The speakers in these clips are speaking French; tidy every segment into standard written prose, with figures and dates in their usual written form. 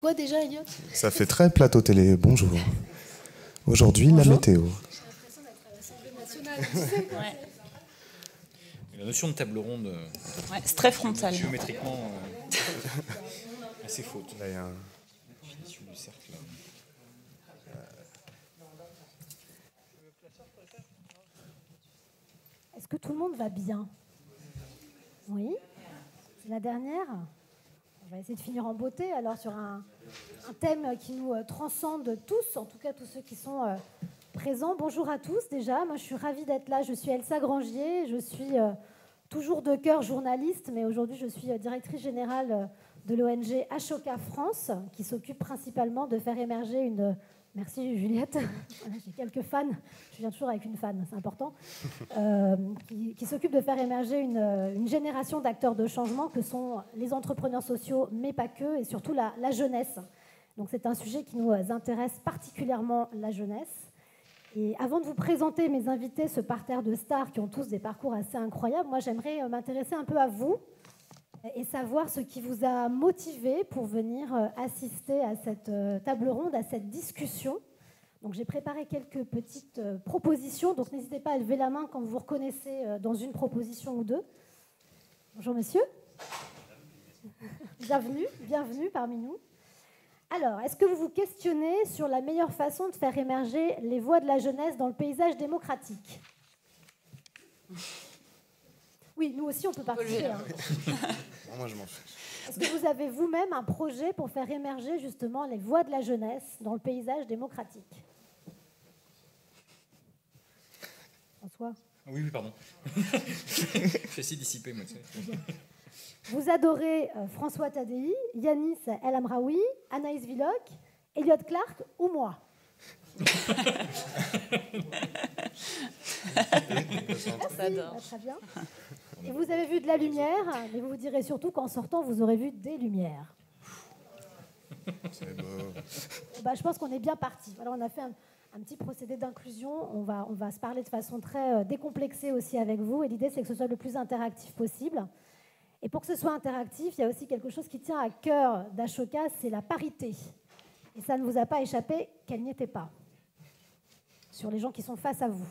Quoi déjà, Elliot? Ça fait très plateau télé. Bonjour. Aujourd'hui, la météo. J'ai l'impression d'être à l'Assemblée nationale. Tu sais, quoi, Ouais. La notion de table ronde, Ouais, c'est très frontal. géométriquement, assez faute. Là, il y a un- Finition du cercle. Est-ce que tout le monde va bien? Oui? C'est la dernière? On va essayer de finir en beauté, alors sur un thème qui nous transcende tous, en tout cas tous ceux qui sont présents. Bonjour à tous déjà, moi je suis ravie d'être là, je suis Elsa Grangier, je suis toujours de cœur journaliste, mais aujourd'hui je suis directrice générale de l'ONG Ashoka France, qui s'occupe principalement de faire émerger une... Merci Juliette, j'ai quelques fans, je viens toujours avec une fan, c'est important, qui s'occupe de faire émerger une génération d'acteurs de changement que sont les entrepreneurs sociaux, mais pas que, et surtout la jeunesse. Donc c'est un sujet qui nous intéresse particulièrement, la jeunesse. Et avant de vous présenter mes invités, ce parterre de stars qui ont tous des parcours assez incroyables, moi j'aimerais m'intéresser un peu à vous et savoir ce qui vous a motivé pour venir assister à cette table ronde, à cette discussion. Donc j'ai préparé quelques petites propositions, donc n'hésitez pas à lever la main quand vous vous reconnaissez dans une proposition ou deux. Bonjour monsieur. Bienvenue parmi nous. Alors, est-ce que vous vous questionnez sur la meilleure façon de faire émerger les voix de la jeunesse dans le paysage démocratique? Oui, nous aussi, on peut participer. Hein. Moi, je m'en fiche. Est-ce que vous avez vous-même un projet pour faire émerger justement les voix de la jeunesse dans le paysage démocratique? François? Oui, pardon. Je suis assez dissipé, moi. Tu sais. Vous adorez François Tadei, Yanis El Amraoui, Anaïs Villoc, Elliot Clark ou moi? Merci, très bien. Et vous avez vu de la lumière, mais vous vous direz surtout qu'en sortant, vous aurez vu des lumières. C'est beau. Je pense qu'on est bien parti. Alors, on a fait un petit procédé d'inclusion. On va se parler de façon très décomplexée aussi avec vous. Et l'idée, c'est que ce soit le plus interactif possible. Et pour que ce soit interactif, il y a aussi quelque chose qui tient à cœur d'Ashoka, c'est la parité. Et ça ne vous a pas échappé qu'elle n'y était pas. Sur les gens qui sont face à vous.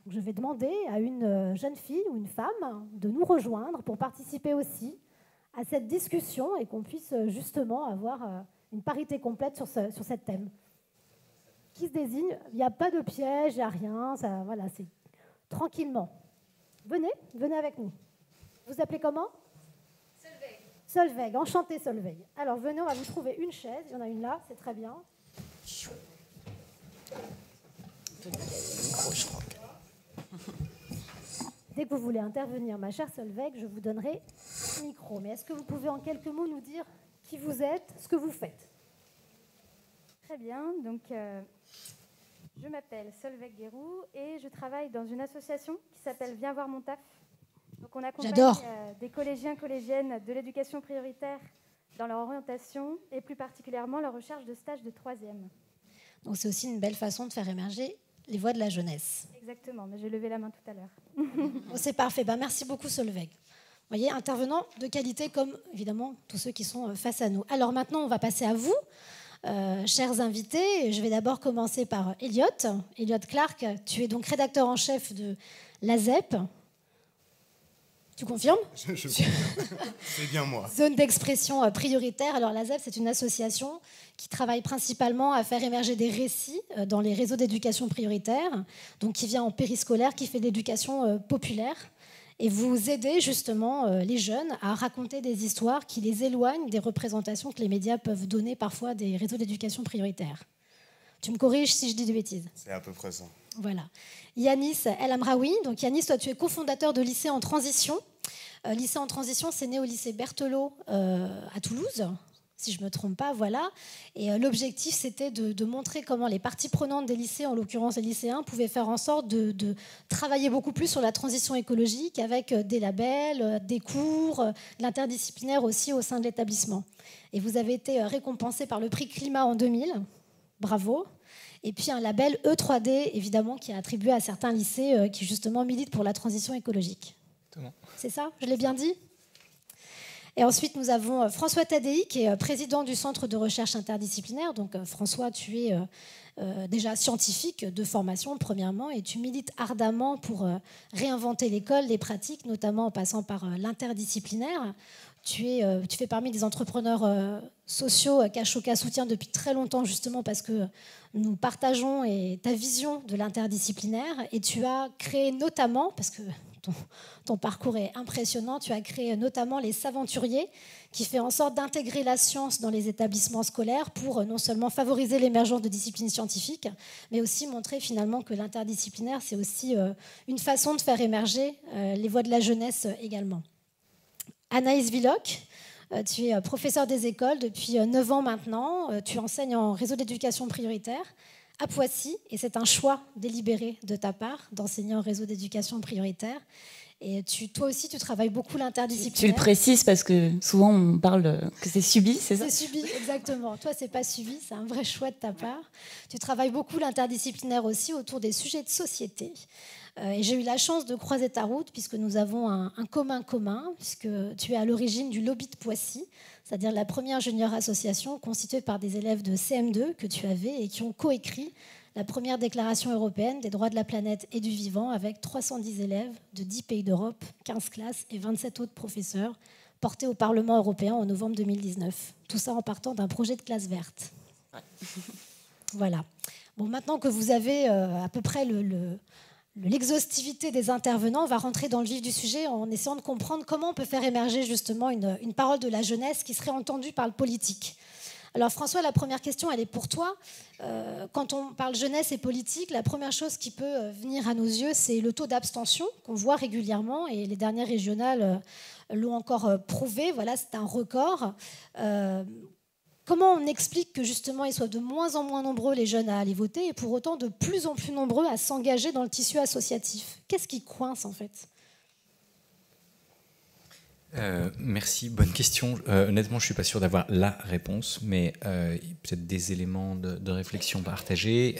Je vais demander à une jeune fille ou une femme de nous rejoindre pour participer aussi à cette discussion et qu'on puisse justement avoir une parité complète sur cette thème. Qui se désigne? Il n'y a pas de piège, il n'y a rien. Ça, voilà, c'est tranquillement. Venez avec nous. Vous appelez comment? Solveig. Solveig, enchantée Solveig. Alors venez, on va vous trouver une chaise. Il y en a une là, c'est très bien. Dès que vous voulez intervenir, ma chère Solveig, je vous donnerai le micro. Mais est-ce que vous pouvez en quelques mots nous dire qui vous êtes, ce que vous faites? Très bien, donc je m'appelle Solveig Guérou et je travaille dans une association qui s'appelle Viens voir mon taf. Donc on accompagne des collégiens, collégiennes de l'éducation prioritaire dans leur orientation et plus particulièrement leur recherche de stage de 3e. Donc c'est aussi une belle façon de faire émerger les voix de la jeunesse. Exactement, mais j'ai levé la main tout à l'heure. Oh, c'est parfait, merci beaucoup Solveig. Vous voyez, intervenants de qualité comme évidemment tous ceux qui sont face à nous. Alors maintenant, on va passer à vous, chers invités. Je vais d'abord commencer par Elliot. Elliot Clark, tu es donc rédacteur en chef de l'ASEP. Tu confirmes? Je confirme. C'est bien moi. Zone d'expression prioritaire. Alors l'ASEP, c'est une association qui travaille principalement à faire émerger des récits dans les réseaux d'éducation prioritaire, donc qui vient en périscolaire, qui fait de l'éducation populaire. Et vous aidez justement les jeunes à raconter des histoires qui les éloignent des représentations que les médias peuvent donner parfois des réseaux d'éducation prioritaire. Tu me corriges si je dis des bêtises. C'est à peu près ça. Voilà. Yanis El Amraoui. Donc Yanis, toi tu es cofondateur de Lycée en Transition. Lycée en Transition, c'est né au lycée Berthelot à Toulouse, si je ne me trompe pas, voilà. Et l'objectif, c'était de montrer comment les parties prenantes des lycées, en l'occurrence les lycéens, pouvaient faire en sorte de travailler beaucoup plus sur la transition écologique avec des labels, des cours, de l'interdisciplinaire aussi au sein de l'établissement. Et vous avez été récompensé par le prix Climat en 2000. Bravo. Et puis un label E3D, évidemment, qui est attribué à certains lycées qui, justement, militent pour la transition écologique. C'est ça? Je l'ai bien dit? Et ensuite, nous avons François Tadei, qui est président du Centre de recherche interdisciplinaire. Donc, François, tu es déjà scientifique de formation, premièrement, et tu milites ardemment pour réinventer l'école, les pratiques, notamment en passant par l'interdisciplinaire. Tu fais parmi des entrepreneurs sociaux qu'Ashoka soutient depuis très longtemps, justement parce que nous partageons ta vision de l'interdisciplinaire. Et tu as créé notamment, parce que ton parcours est impressionnant, tu as créé notamment les Saventuriers, qui fait en sorte d'intégrer la science dans les établissements scolaires pour non seulement favoriser l'émergence de disciplines scientifiques, mais aussi montrer finalement que l'interdisciplinaire, c'est aussi une façon de faire émerger les voies de la jeunesse également. Anaïs Villoc, tu es professeure des écoles depuis 9 ans maintenant. Tu enseignes en réseau d'éducation prioritaire à Poissy, et c'est un choix délibéré de ta part d'enseigner en réseau d'éducation prioritaire. Et toi aussi, tu travailles beaucoup l'interdisciplinaire. Tu le précises parce que souvent on parle que c'est subi, c'est ça? C'est subi, exactement. Toi, c'est pas subi, c'est un vrai choix de ta part. Tu travailles beaucoup l'interdisciplinaire aussi autour des sujets de société. Et j'ai eu la chance de croiser ta route puisque nous avons un commun, puisque tu es à l'origine du lobby de Poissy, c'est-à-dire la première junior association constituée par des élèves de CM2 que tu avais et qui ont coécrit la première déclaration européenne des droits de la planète et du vivant avec 310 élèves de 10 pays d'Europe, 15 classes et 27 autres professeurs portés au Parlement européen en novembre 2019. Tout ça en partant d'un projet de classe verte. Ouais. Voilà. Bon, maintenant que vous avez à peu près l'exhaustivité des intervenants, on va rentrer dans le vif du sujet en essayant de comprendre comment on peut faire émerger justement une parole de la jeunesse qui serait entendue par le politique. Alors François, la première question, elle est pour toi. Quand on parle jeunesse et politique, la première chose qui peut venir à nos yeux, c'est le taux d'abstention qu'on voit régulièrement, et les dernières régionales l'ont encore prouvé. Voilà, c'est un record. Comment on explique que justement ils soient de moins en moins nombreux les jeunes à aller voter et pour autant de plus en plus nombreux à s'engager dans le tissu associatif? Qu'est-ce qui coince en fait? Merci, bonne question. Honnêtement, je ne suis pas sûr d'avoir la réponse, mais peut-être des éléments de réflexion partagés.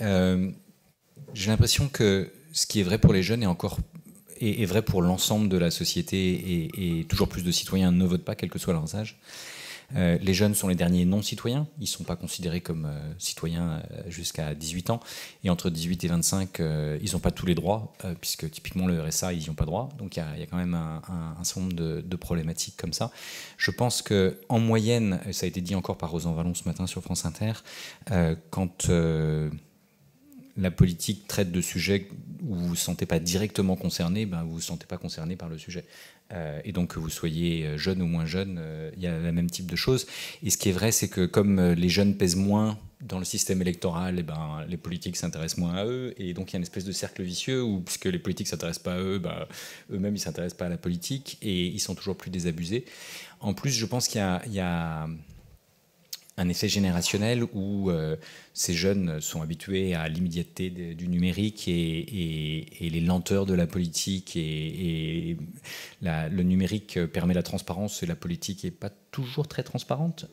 J'ai l'impression que ce qui est vrai pour les jeunes est vrai pour l'ensemble de la société, et toujours plus de citoyens ne votent pas, quel que soit leur âge. Les jeunes sont les derniers non-citoyens. Ils ne sont pas considérés comme citoyens jusqu'à 18 ans. Et entre 18 et 25, ils n'ont pas tous les droits, puisque typiquement le RSA, ils n'y ont pas droit. Donc il y a quand même un certain nombre de problématiques comme ça. Je pense qu'en moyenne, ça a été dit encore par Rosan Vallon ce matin sur France Inter, quand la politique traite de sujets où vous ne vous sentez pas directement concerné, vous ne vous sentez pas concerné par le sujet. Et donc que vous soyez jeune ou moins jeune, il y a le même type de choses. Et ce qui est vrai, c'est que comme les jeunes pèsent moins dans le système électoral, les politiques s'intéressent moins à eux. Et donc il y a une espèce de cercle vicieux où, puisque les politiques ne s'intéressent pas à eux, eux-mêmes ils ne s'intéressent pas à la politique et ils sont toujours plus désabusés. En plus, je pense qu'il y a un effet générationnel où ces jeunes sont habitués à l'immédiateté du numérique et les lenteurs de la politique, et le numérique permet la transparence et la politique n'est pas toujours très transparente.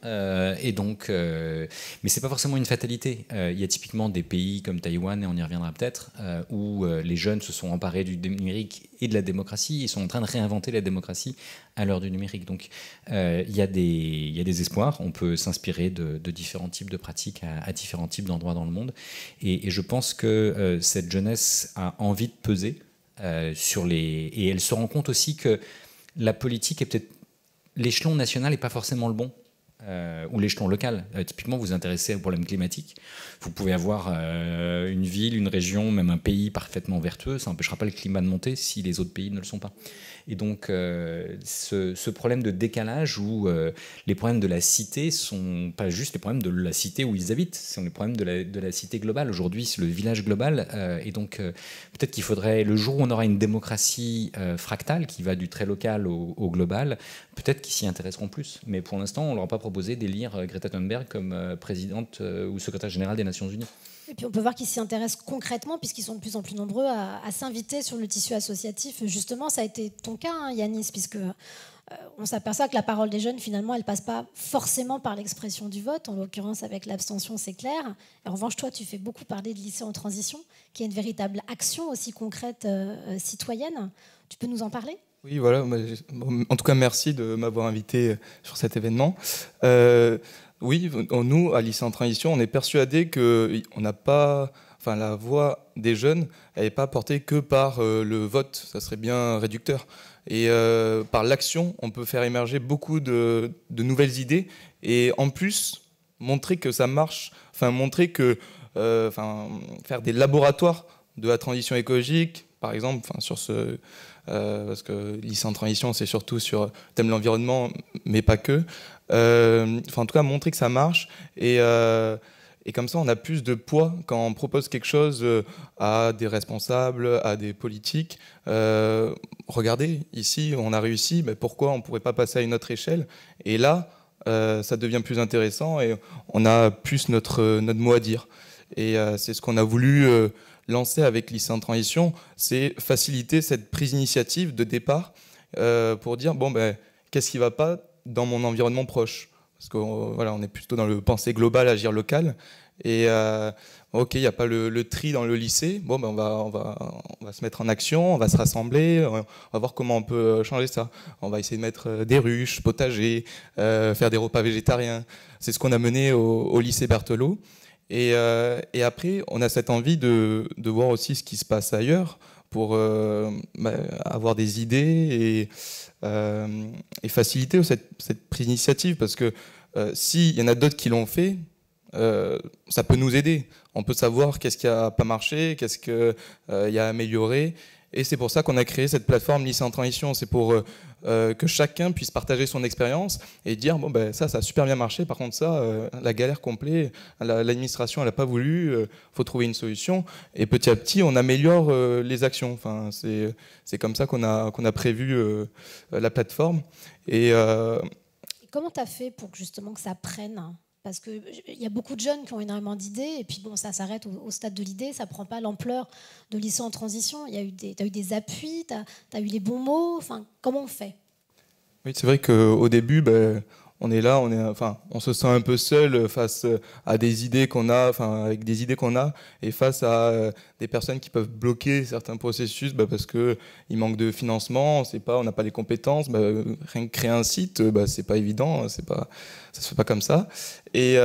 Et donc, mais c'est pas forcément une fatalité. Il y a typiquement des pays comme Taïwan, et on y reviendra peut-être, où les jeunes se sont emparés du numérique et de la démocratie. Ils sont en train de réinventer la démocratie à l'heure du numérique. Donc, il y a des espoirs. On peut s'inspirer de différents types de pratiques à différents types d'endroits dans le monde. Et je pense que cette jeunesse a envie de peser et elle se rend compte aussi que la politique est peut-être... L'échelon national n'est pas forcément le bon, ou l'échelon local. Typiquement, vous vous intéressez au problème climatique. Vous pouvez avoir une ville, une région, même un pays parfaitement vertueux. Ça n'empêchera pas le climat de monter si les autres pays ne le sont pas. Et donc, ce problème de décalage où les problèmes de la cité sont pas juste les problèmes de la cité où ils habitent, ce sont les problèmes de la cité globale. Aujourd'hui, c'est le village global. Et donc, peut-être qu'il faudrait, le jour où on aura une démocratie fractale qui va du très local au global, peut-être qu'ils s'y intéresseront plus. Mais pour l'instant, on ne leur a pas proposé d'élire Greta Thunberg comme présidente ou secrétaire générale des Nations Unies. Et puis on peut voir qu'ils s'y intéressent concrètement puisqu'ils sont de plus en plus nombreux à s'inviter sur le tissu associatif. Justement, ça a été ton cas, hein, Yanis, puisque on s'aperçoit que la parole des jeunes, finalement, elle ne passe pas forcément par l'expression du vote. En l'occurrence, avec l'abstention, c'est clair. En revanche, toi, tu fais beaucoup parler de lycée en transition, qui est une véritable action aussi concrète citoyenne. Tu peux nous en parler ? Oui, voilà. En tout cas, merci de m'avoir invité sur cet événement. Oui, nous, à Lycée en Transition, on est persuadés qu'on n'a pas... Enfin, la voix des jeunes, elle n'est pas portée que par le vote. Ça serait bien réducteur. Et par l'action, on peut faire émerger beaucoup de nouvelles idées. Et en plus, montrer que ça marche. Enfin, montrer que... faire des laboratoires de la transition écologique, par exemple, sur ce... parce que Lycée en Transition, c'est surtout sur le thème de l'environnement, mais pas que. En tout cas, montrer que ça marche. Et comme ça, on a plus de poids quand on propose quelque chose à des responsables, à des politiques. Regardez, ici, on a réussi, mais pourquoi on ne pourrait pas passer à une autre échelle? Et là, ça devient plus intéressant et on a plus notre mot à dire. Et c'est ce qu'on a voulu lancer avec Lycée en Transition, c'est faciliter cette prise d'initiative de départ pour dire, bon, qu'est-ce qui ne va pas dans mon environnement proche? Parce qu'on voilà, on est plutôt dans le penser global, agir local. Et ok, il n'y a pas le tri dans le lycée. Bon, on va se mettre en action, on va se rassembler, on va voir comment on peut changer ça. On va essayer de mettre des ruches, potagers, faire des repas végétariens. C'est ce qu'on a mené au lycée Berthelot. Et après, on a cette envie de voir aussi ce qui se passe ailleurs pour avoir des idées et faciliter cette prise d'initiative. Parce que s'il y en a d'autres qui l'ont fait, ça peut nous aider. On peut savoir qu'est-ce qui n'a pas marché, qu'est-ce qu'il y a à améliorer. Et c'est pour ça qu'on a créé cette plateforme Lycée en Transition. C'est pour que chacun puisse partager son expérience et dire bon, ça a super bien marché. Par contre, ça, la galère complète, l'administration, elle n'a pas voulu, faut trouver une solution. Et petit à petit, on améliore les actions. Enfin, c'est comme ça qu'on a prévu la plateforme. Et comment tu as fait pour justement que ça prenne? Parce qu'il y a beaucoup de jeunes qui ont énormément d'idées, et puis bon, ça s'arrête au stade de l'idée, ça ne prend pas l'ampleur de Lycée en Transition. Tu as eu des appuis, tu as eu les bons mots. Enfin, comment on fait? Oui, c'est vrai qu'au début, on est là, on se sent un peu seul face à des idées qu'on a, avec des idées qu'on a, et face à des personnes qui peuvent bloquer certains processus parce qu'il manque de financement, on n'a pas les compétences. Rien que créer un site, c'est pas évident, ça se fait pas comme ça. Et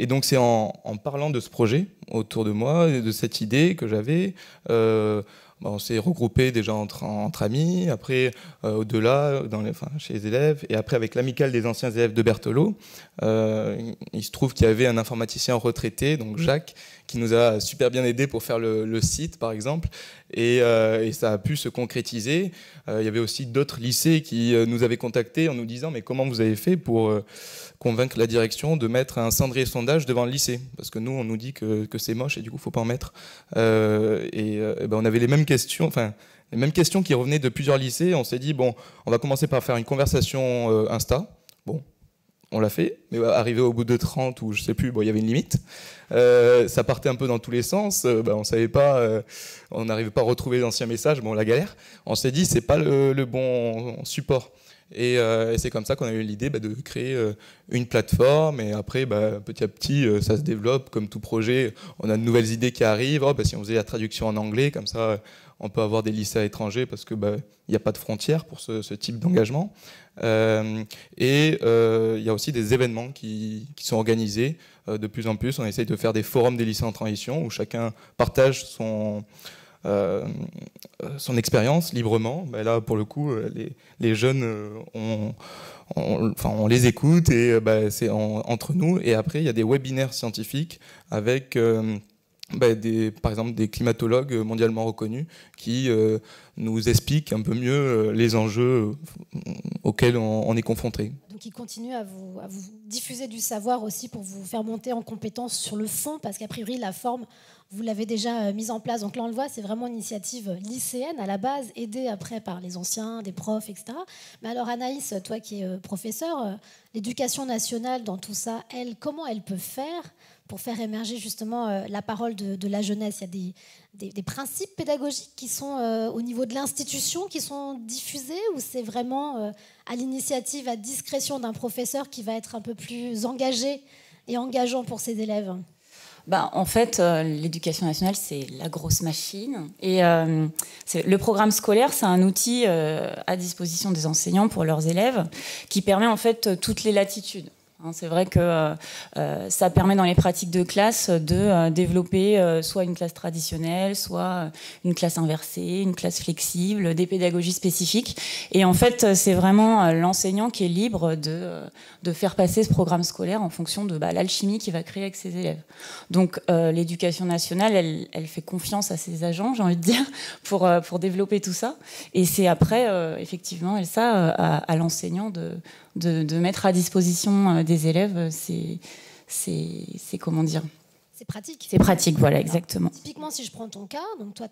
donc c'est en parlant de ce projet autour de moi, de cette idée que j'avais. On s'est regroupé déjà entre amis, après au-delà, chez les élèves, et après avec l'amicale des anciens élèves de Berthelot. Il se trouve qu'il y avait un informaticien retraité, donc Jacques, qui nous a super bien aidé pour faire le site, par exemple, et ça a pu se concrétiser. Il y avait aussi d'autres lycées qui nous avaient contactés en nous disant « mais comment vous avez fait pour convaincre la direction de mettre un cendrier sondage devant le lycée ?» Parce que nous, on nous dit que c'est moche et du coup, il ne faut pas en mettre. On avait les mêmes questions, qui revenaient de plusieurs lycées. On s'est dit, bon, on va commencer par faire une conversation Insta. Bon, on l'a fait, mais arrivé au bout de 30 ou je sais plus, il y avait une limite. Ça partait un peu dans tous les sens. On savait pas, on n'arrivait pas à retrouver l'ancien message. Bon, la galère. On s'est dit, c'est pas le bon support. Et c'est comme ça qu'on a eu l'idée de créer une plateforme. Et après, petit à petit, ça se développe. Comme tout projet, on a de nouvelles idées qui arrivent. Si on faisait la traduction en anglais, comme ça, on peut avoir des lycées à l'étranger parce que il n'y a pas de frontières pour ce type d'engagement. Il y a aussi des événements qui sont organisés de plus en plus. On essaye de faire des forums des lycées en transition où chacun partage son expérience librement. Là, pour le coup, les jeunes, on les écoute et c'est entre nous. Et après, il y a des webinaires scientifiques avec par exemple des climatologues mondialement reconnus qui nous expliquent un peu mieux les enjeux auxquels on est confronté. Donc ils continuent à vous diffuser du savoir aussi pour vous faire monter en compétences sur le fond, parce qu'a priori la forme, vous l'avez déjà mise en place. Donc là on le voit, c'est vraiment une initiative lycéenne à la base, aidée après par les anciens, des profs, etc. Mais alors Anaïs, toi qui es professeure, l'éducation nationale dans tout ça, comment elle peut faire pour faire émerger justement la parole de la jeunesse? Il y a des principes pédagogiques qui sont au niveau de l'institution, qui sont diffusés, ou c'est vraiment à l'initiative, à discrétion d'un professeur qui va être un peu plus engagé et engageant pour ses élèves? En fait, l'éducation nationale, c'est la grosse machine. Et le programme scolaire, c'est un outil à disposition des enseignants pour leurs élèves qui permet en fait toutes les latitudes. C'est vrai que ça permet dans les pratiques de classe de développer soit une classe traditionnelle, soit une classe inversée, une classe flexible, des pédagogies spécifiques. Et en fait, c'est vraiment l'enseignant qui est libre de faire passer ce programme scolaire en fonction de l'alchimie qu'il va créer avec ses élèves. Donc l'éducation nationale, elle fait confiance à ses agents, j'ai envie de dire, pour développer tout ça. Et c'est après, effectivement, Elsa, à l'enseignant de mettre à disposition des élèves, c'est comment dire ? C'est pratique. C'est pratique, voilà, exactement. Typiquement, si je prends ton cas, donc toi,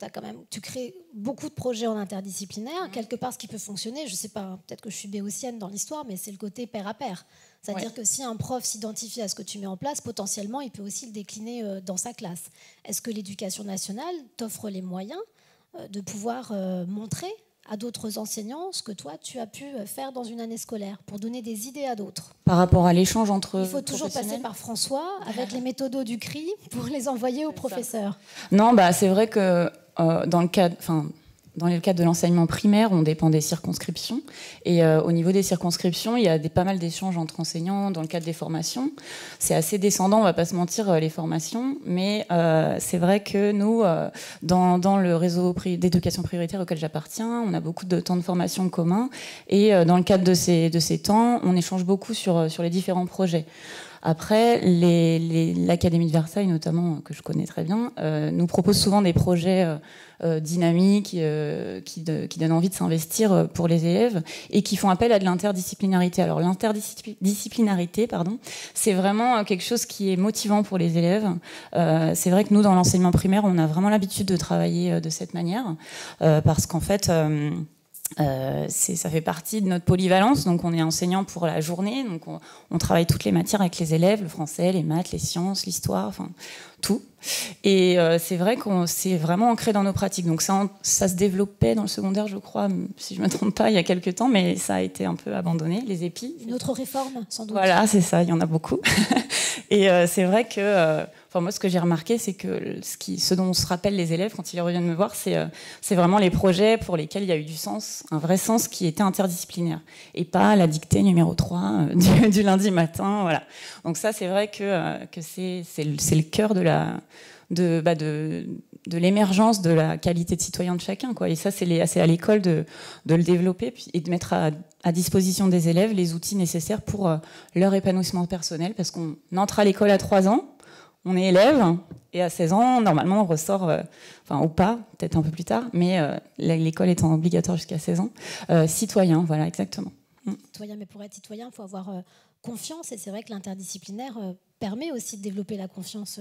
tu crées beaucoup de projets en interdisciplinaire. Quelque part, ce qui peut fonctionner, je ne sais pas, peut-être que je suis béotienne dans l'histoire, mais c'est le côté pair à pair. C'est-à-dire que si un prof s'identifie à ce que tu mets en place, potentiellement, il peut aussi le décliner dans sa classe. Est-ce que l'éducation nationale t'offre les moyens de pouvoir montrer à d'autres enseignants ce que toi, tu as pu faire dans une année scolaire pour donner des idées à d'autres? Par rapport à l'échange entre Il faut toujours passer par François avec les méthodos du CRI pour les envoyer aux professeurs. Non, c'est vrai que dans le cadre de l'enseignement primaire, on dépend des circonscriptions. Et au niveau des circonscriptions, il y a pas mal d'échanges entre enseignants dans le cadre des formations. C'est assez descendant, on ne va pas se mentir, les formations. Mais c'est vrai que nous, dans le réseau d'éducation prioritaire auquel j'appartiens, on a beaucoup de temps de formation commun. Et dans le cadre de ces temps, on échange beaucoup sur les différents projets. Après, l'Académie de Versailles, notamment, que je connais très bien, nous propose souvent des projets dynamiques qui donnent envie de s'investir pour les élèves et qui font appel à de l'interdisciplinarité. Alors l'interdisciplinarité, c'est vraiment quelque chose qui est motivant pour les élèves. C'est vrai que nous, dans l'enseignement primaire, on a vraiment l'habitude de travailler de cette manière parce qu'en fait... ça fait partie de notre polyvalence, donc on est enseignant pour la journée, donc on travaille toutes les matières avec les élèves, le français, les maths, les sciences, l'histoire, enfin tout. Et c'est vrai qu'on s'est vraiment ancré dans nos pratiques. Donc ça se développait dans le secondaire, je crois, si je ne me trompe pas, il y a quelques temps, mais ça a été un peu abandonné, les épis. Une autre réforme, sans doute. Voilà, c'est ça, il y en a beaucoup. Et c'est vrai que... moi, ce que j'ai remarqué, c'est que ce dont on se rappelle les élèves quand ils reviennent me voir, c'est vraiment les projets pour lesquels il y a eu du sens, un vrai sens qui était interdisciplinaire. Et pas la dictée numéro 3 du lundi matin. Voilà. Donc ça, c'est vrai que c'est le cœur de l'émergence de la qualité de citoyen de chacun, quoi. Et ça, c'est à l'école de le développer et de mettre à disposition des élèves les outils nécessaires pour leur épanouissement personnel. Parce qu'on entre à l'école à 3 ans, on est élève, et à 16 ans, normalement, on ressort, ou pas, peut-être un peu plus tard, mais l'école étant obligatoire jusqu'à 16 ans, citoyen, voilà, exactement. Citoyen, mais pour être citoyen, il faut avoir confiance, et c'est vrai que l'interdisciplinaire permet aussi de développer la confiance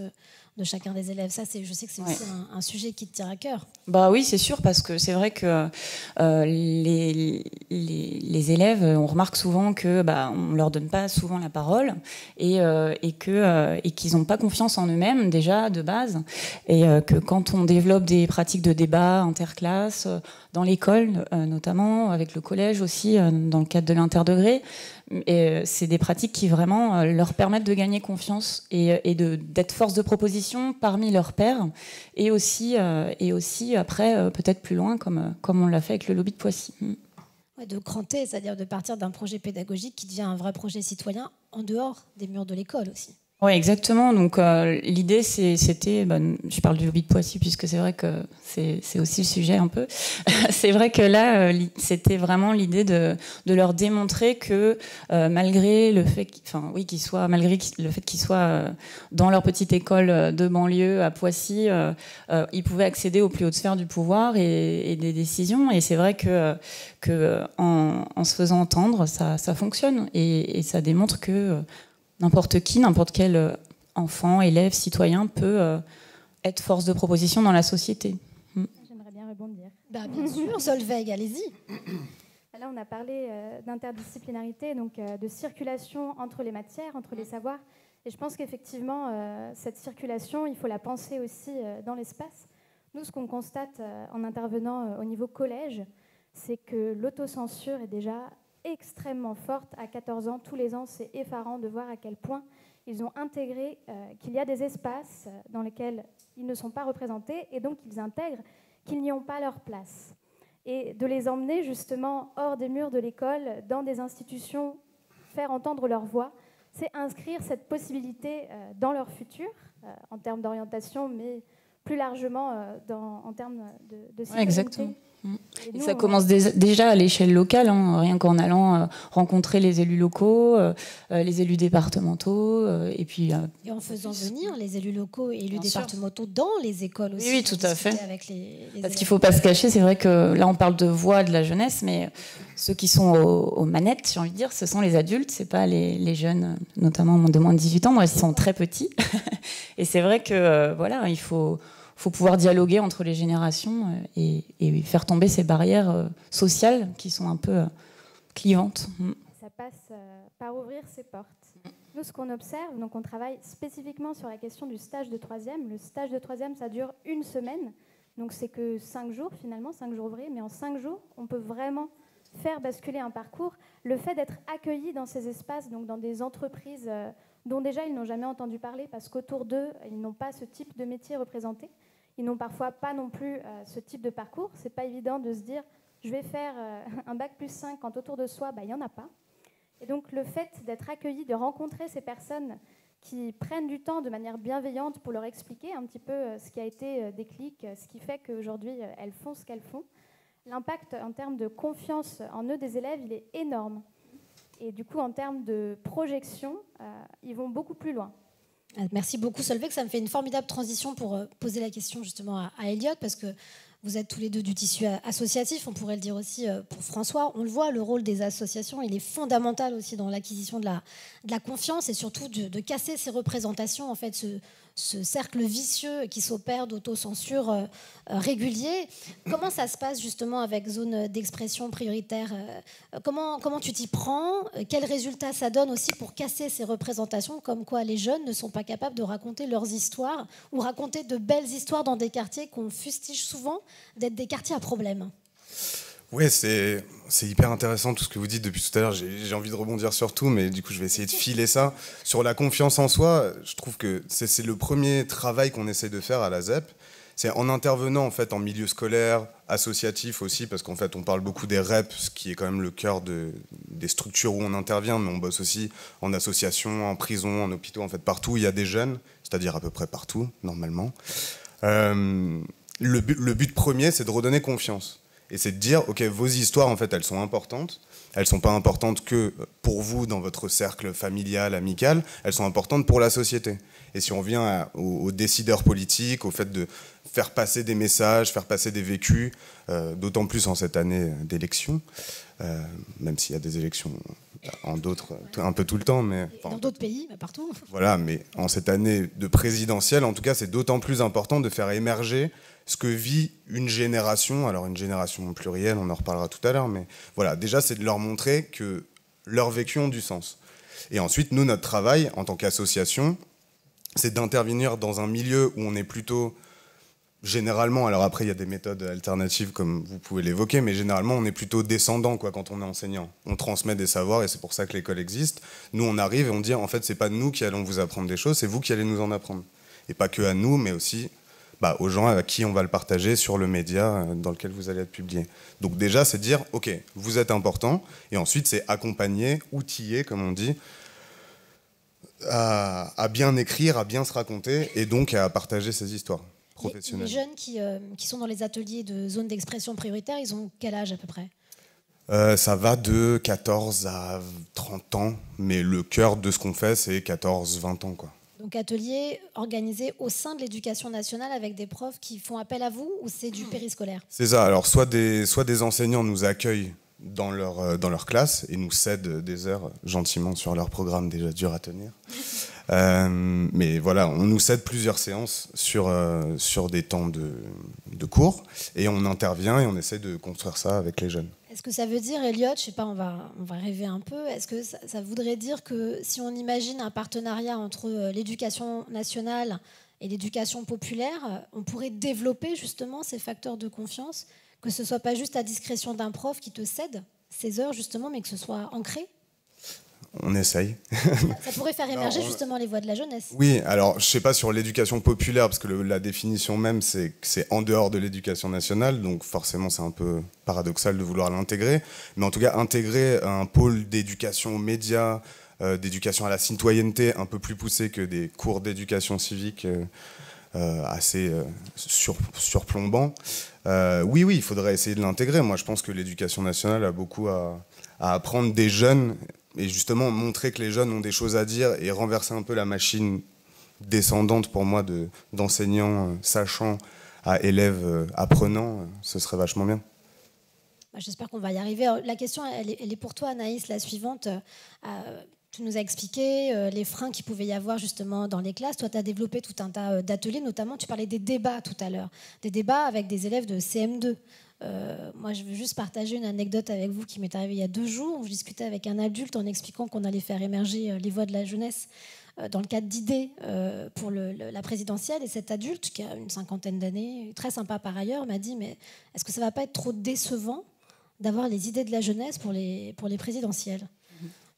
de chacun des élèves. Ça, je sais que c'est aussi un sujet qui te tient à cœur. Oui, c'est sûr, parce que c'est vrai que les élèves, on remarque souvent que on leur donne pas souvent la parole et qu'ils n'ont pas confiance en eux-mêmes déjà de base, et que quand on développe des pratiques de débat interclasses dans l'école, notamment avec le collège aussi, dans le cadre de l'interdegré, c'est des pratiques qui vraiment leur permettent de gagner confiance et d'être force de proposition parmi leurs pairs, et aussi après peut-être plus loin comme on l'a fait avec le lobby de Poissy. De cranter, c'est-à-dire de partir d'un projet pédagogique qui devient un vrai projet citoyen en dehors des murs de l'école aussi. Oui, exactement. Donc l'idée, c'était, je parle du lobby de Poissy puisque c'est vrai que c'est aussi le sujet un peu. C'est vrai que là, c'était vraiment l'idée de leur démontrer que malgré le fait qu'ils soient dans leur petite école de banlieue à Poissy, ils pouvaient accéder aux plus hautes sphères du pouvoir et des décisions. Et c'est vrai que en se faisant entendre, ça fonctionne et ça démontre que n'importe quel enfant, élève, citoyen peut être force de proposition dans la société. J'aimerais bien rebondir. Bien sûr, Solveig, allez-y. Là, on a parlé d'interdisciplinarité, donc de circulation entre les matières, entre les savoirs. Et je pense qu'effectivement, cette circulation, il faut la penser aussi dans l'espace. Nous, ce qu'on constate en intervenant au niveau collège, c'est que l'autocensure est déjà extrêmement forte à 14 ans. Tous les ans, c'est effarant de voir à quel point ils ont intégré qu'il y a des espaces dans lesquels ils ne sont pas représentés et donc ils intègrent qu'ils n'y ont pas leur place. Et de les emmener justement hors des murs de l'école, dans des institutions, faire entendre leur voix, c'est inscrire cette possibilité dans leur futur, en termes d'orientation, mais plus largement en termes de citoyenneté. Exactement. Et ça commence déjà à l'échelle locale, hein, rien qu'en allant rencontrer les élus locaux, les élus départementaux, et puis... et en faisant venir les élus locaux et élus départementaux dans les écoles aussi. Oui, tout à fait. Avec les Parce qu'il ne faut pas se cacher, c'est vrai que là on parle de voix de la jeunesse, mais ceux qui sont aux manettes, j'ai envie de dire, ce sont les adultes, c'est pas les jeunes, notamment de moins de 18 ans, moi ils sont très petits. Et c'est vrai que voilà, il faut pouvoir dialoguer entre les générations et faire tomber ces barrières sociales qui sont un peu clivantes. Ça passe par ouvrir ces portes. Nous, ce qu'on observe, donc on travaille spécifiquement sur la question du stage de troisième. Le stage de troisième, ça dure 1 semaine. Donc c'est que 5 jours finalement, 5 jours ouvrés. Mais en 5 jours, on peut vraiment faire basculer un parcours. Le fait d'être accueilli dans ces espaces, donc dans des entreprises dont déjà ils n'ont jamais entendu parler parce qu'autour d'eux, ils n'ont pas ce type de métier représenté. Ils n'ont parfois pas non plus ce type de parcours. C'est pas évident de se dire je vais faire un bac+5 quand autour de soi, il n'y en a pas. Et donc le fait d'être accueilli, de rencontrer ces personnes qui prennent du temps de manière bienveillante pour leur expliquer un petit peu ce qui a été déclic, ce qui fait qu'aujourd'hui elles font ce qu'elles font, l'impact en termes de confiance en eux des élèves, il est énorme. Et du coup, en termes de projection, ils vont beaucoup plus loin. Merci beaucoup Solveig, ça me fait une formidable transition pour poser la question justement à Elliot, parce que vous êtes tous les deux du tissu associatif, on pourrait le dire aussi pour François. On le voit, le rôle des associations, il est fondamental aussi dans l'acquisition de la confiance et surtout de casser ces représentations, en fait, ce cercle vicieux qui s'opère d'autocensure régulier. Comment ça se passe justement avec zone d'expression prioritaire ? Comment tu t'y prends ? Quels résultats ça donne aussi pour casser ces représentations, comme quoi les jeunes ne sont pas capables de raconter leurs histoires ou raconter de belles histoires dans des quartiers qu'on fustige souvent d'être des quartiers à problème ? Oui, c'est hyper intéressant tout ce que vous dites depuis tout à l'heure. J'ai envie de rebondir sur tout, mais du coup, je vais essayer de filer ça. Sur la confiance en soi, je trouve que c'est le premier travail qu'on essaie de faire à la ZEP. C'est en intervenant en fait en milieu scolaire, associatif aussi, parce qu'en fait, on parle beaucoup des REP, ce qui est quand même le cœur des structures où on intervient, mais on bosse aussi en association, en prison, en hôpitaux, en fait, partout où il y a des jeunes, c'est-à-dire à peu près partout, normalement. Le but premier, c'est de redonner confiance. Et c'est de dire, ok, vos histoires, en fait, elles sont importantes. Elles ne sont pas importantes que pour vous, dans votre cercle familial, amical. Elles sont importantes pour la société. Et si on vient aux décideurs politiques, au fait de faire passer des messages, faire passer des vécus, d'autant plus en cette année d'élection, même s'il y a des élections en d'autres, un peu tout le temps. Mais, dans d'autres pays, partout. Voilà, mais en cette année de présidentielle, en tout cas, c'est d'autant plus important de faire émerger ce que vit une génération, alors une génération plurielle, on en reparlera tout à l'heure, mais voilà, déjà c'est de leur montrer que leurs vécus ont du sens. Et ensuite, nous, notre travail en tant qu'association, c'est d'intervenir dans un milieu où on est plutôt, généralement, alors après il y a des méthodes alternatives comme vous pouvez l'évoquer, mais généralement on est plutôt descendant quand on est enseignant. On transmet des savoirs et c'est pour ça que l'école existe. Nous on arrive et on dit en fait c'est pas nous qui allons vous apprendre des choses, c'est vous qui allez nous en apprendre. Et pas que à nous, mais aussi aux gens à qui on va le partager sur le média dans lequel vous allez être publié. Donc déjà, c'est dire, ok, vous êtes important, et ensuite c'est accompagner, outiller, comme on dit, à bien écrire, à bien se raconter, et donc à partager ces histoires professionnelles. Les jeunes qui sont dans les ateliers de zone d'expression prioritaire, ils ont quel âge à peu près ? Ça va de 14 à 30 ans, mais le cœur de ce qu'on fait, c'est 14-20 ans, quoi. Donc atelier organisé au sein de l'éducation nationale avec des profs qui font appel à vous ou c'est du périscolaire ? C'est ça, alors soit des enseignants nous accueillent dans leur classe et nous cèdent des heures gentiment sur leur programme déjà dur à tenir. Mais voilà, on nous cède plusieurs séances sur des temps de cours et on intervient et on essaie de construire ça avec les jeunes. Est-ce que ça veut dire, Elliot, je sais pas, on va rêver un peu, est-ce que ça voudrait dire que si on imagine un partenariat entre l'éducation nationale et l'éducation populaire, on pourrait développer justement ces facteurs de confiance, que ce soit pas juste à discrétion d'un prof qui te cède ces heures justement, mais que ce soit ancré ? On essaye. Ça pourrait faire émerger justement les voix de la jeunesse. Oui, alors je ne sais pas sur l'éducation populaire, parce que la définition même, c'est que c'est en dehors de l'éducation nationale, donc forcément c'est un peu paradoxal de vouloir l'intégrer. Mais en tout cas, intégrer un pôle d'éducation aux médias, d'éducation à la citoyenneté un peu plus poussé que des cours d'éducation civique assez surplombants. Oui, il faudrait essayer de l'intégrer. Moi, je pense que l'éducation nationale a beaucoup à apprendre des jeunes, et justement montrer que les jeunes ont des choses à dire et renverser un peu la machine descendante pour moi d'enseignants sachants à élèves apprenants, ce serait vachement bien. J'espère qu'on va y arriver. La question, elle est pour toi, Anaïs, la suivante. Tu nous as expliqué les freins qu'il pouvait y avoir justement dans les classes. Toi, tu as développé tout un tas d'ateliers, notamment tu parlais des débats tout à l'heure, des débats avec des élèves de CM2. Moi, je veux juste partager une anecdote avec vous qui m'est arrivée il y a 2 jours, où je discutais avec un adulte en expliquant qu'on allait faire émerger les voix de la jeunesse dans le cadre d'idées pour la présidentielle. Et cet adulte, qui a une 50aine d'années, très sympa par ailleurs, m'a dit « Mais est-ce que ça ne va pas être trop décevant d'avoir les idées de la jeunesse pour les présidentielles ?»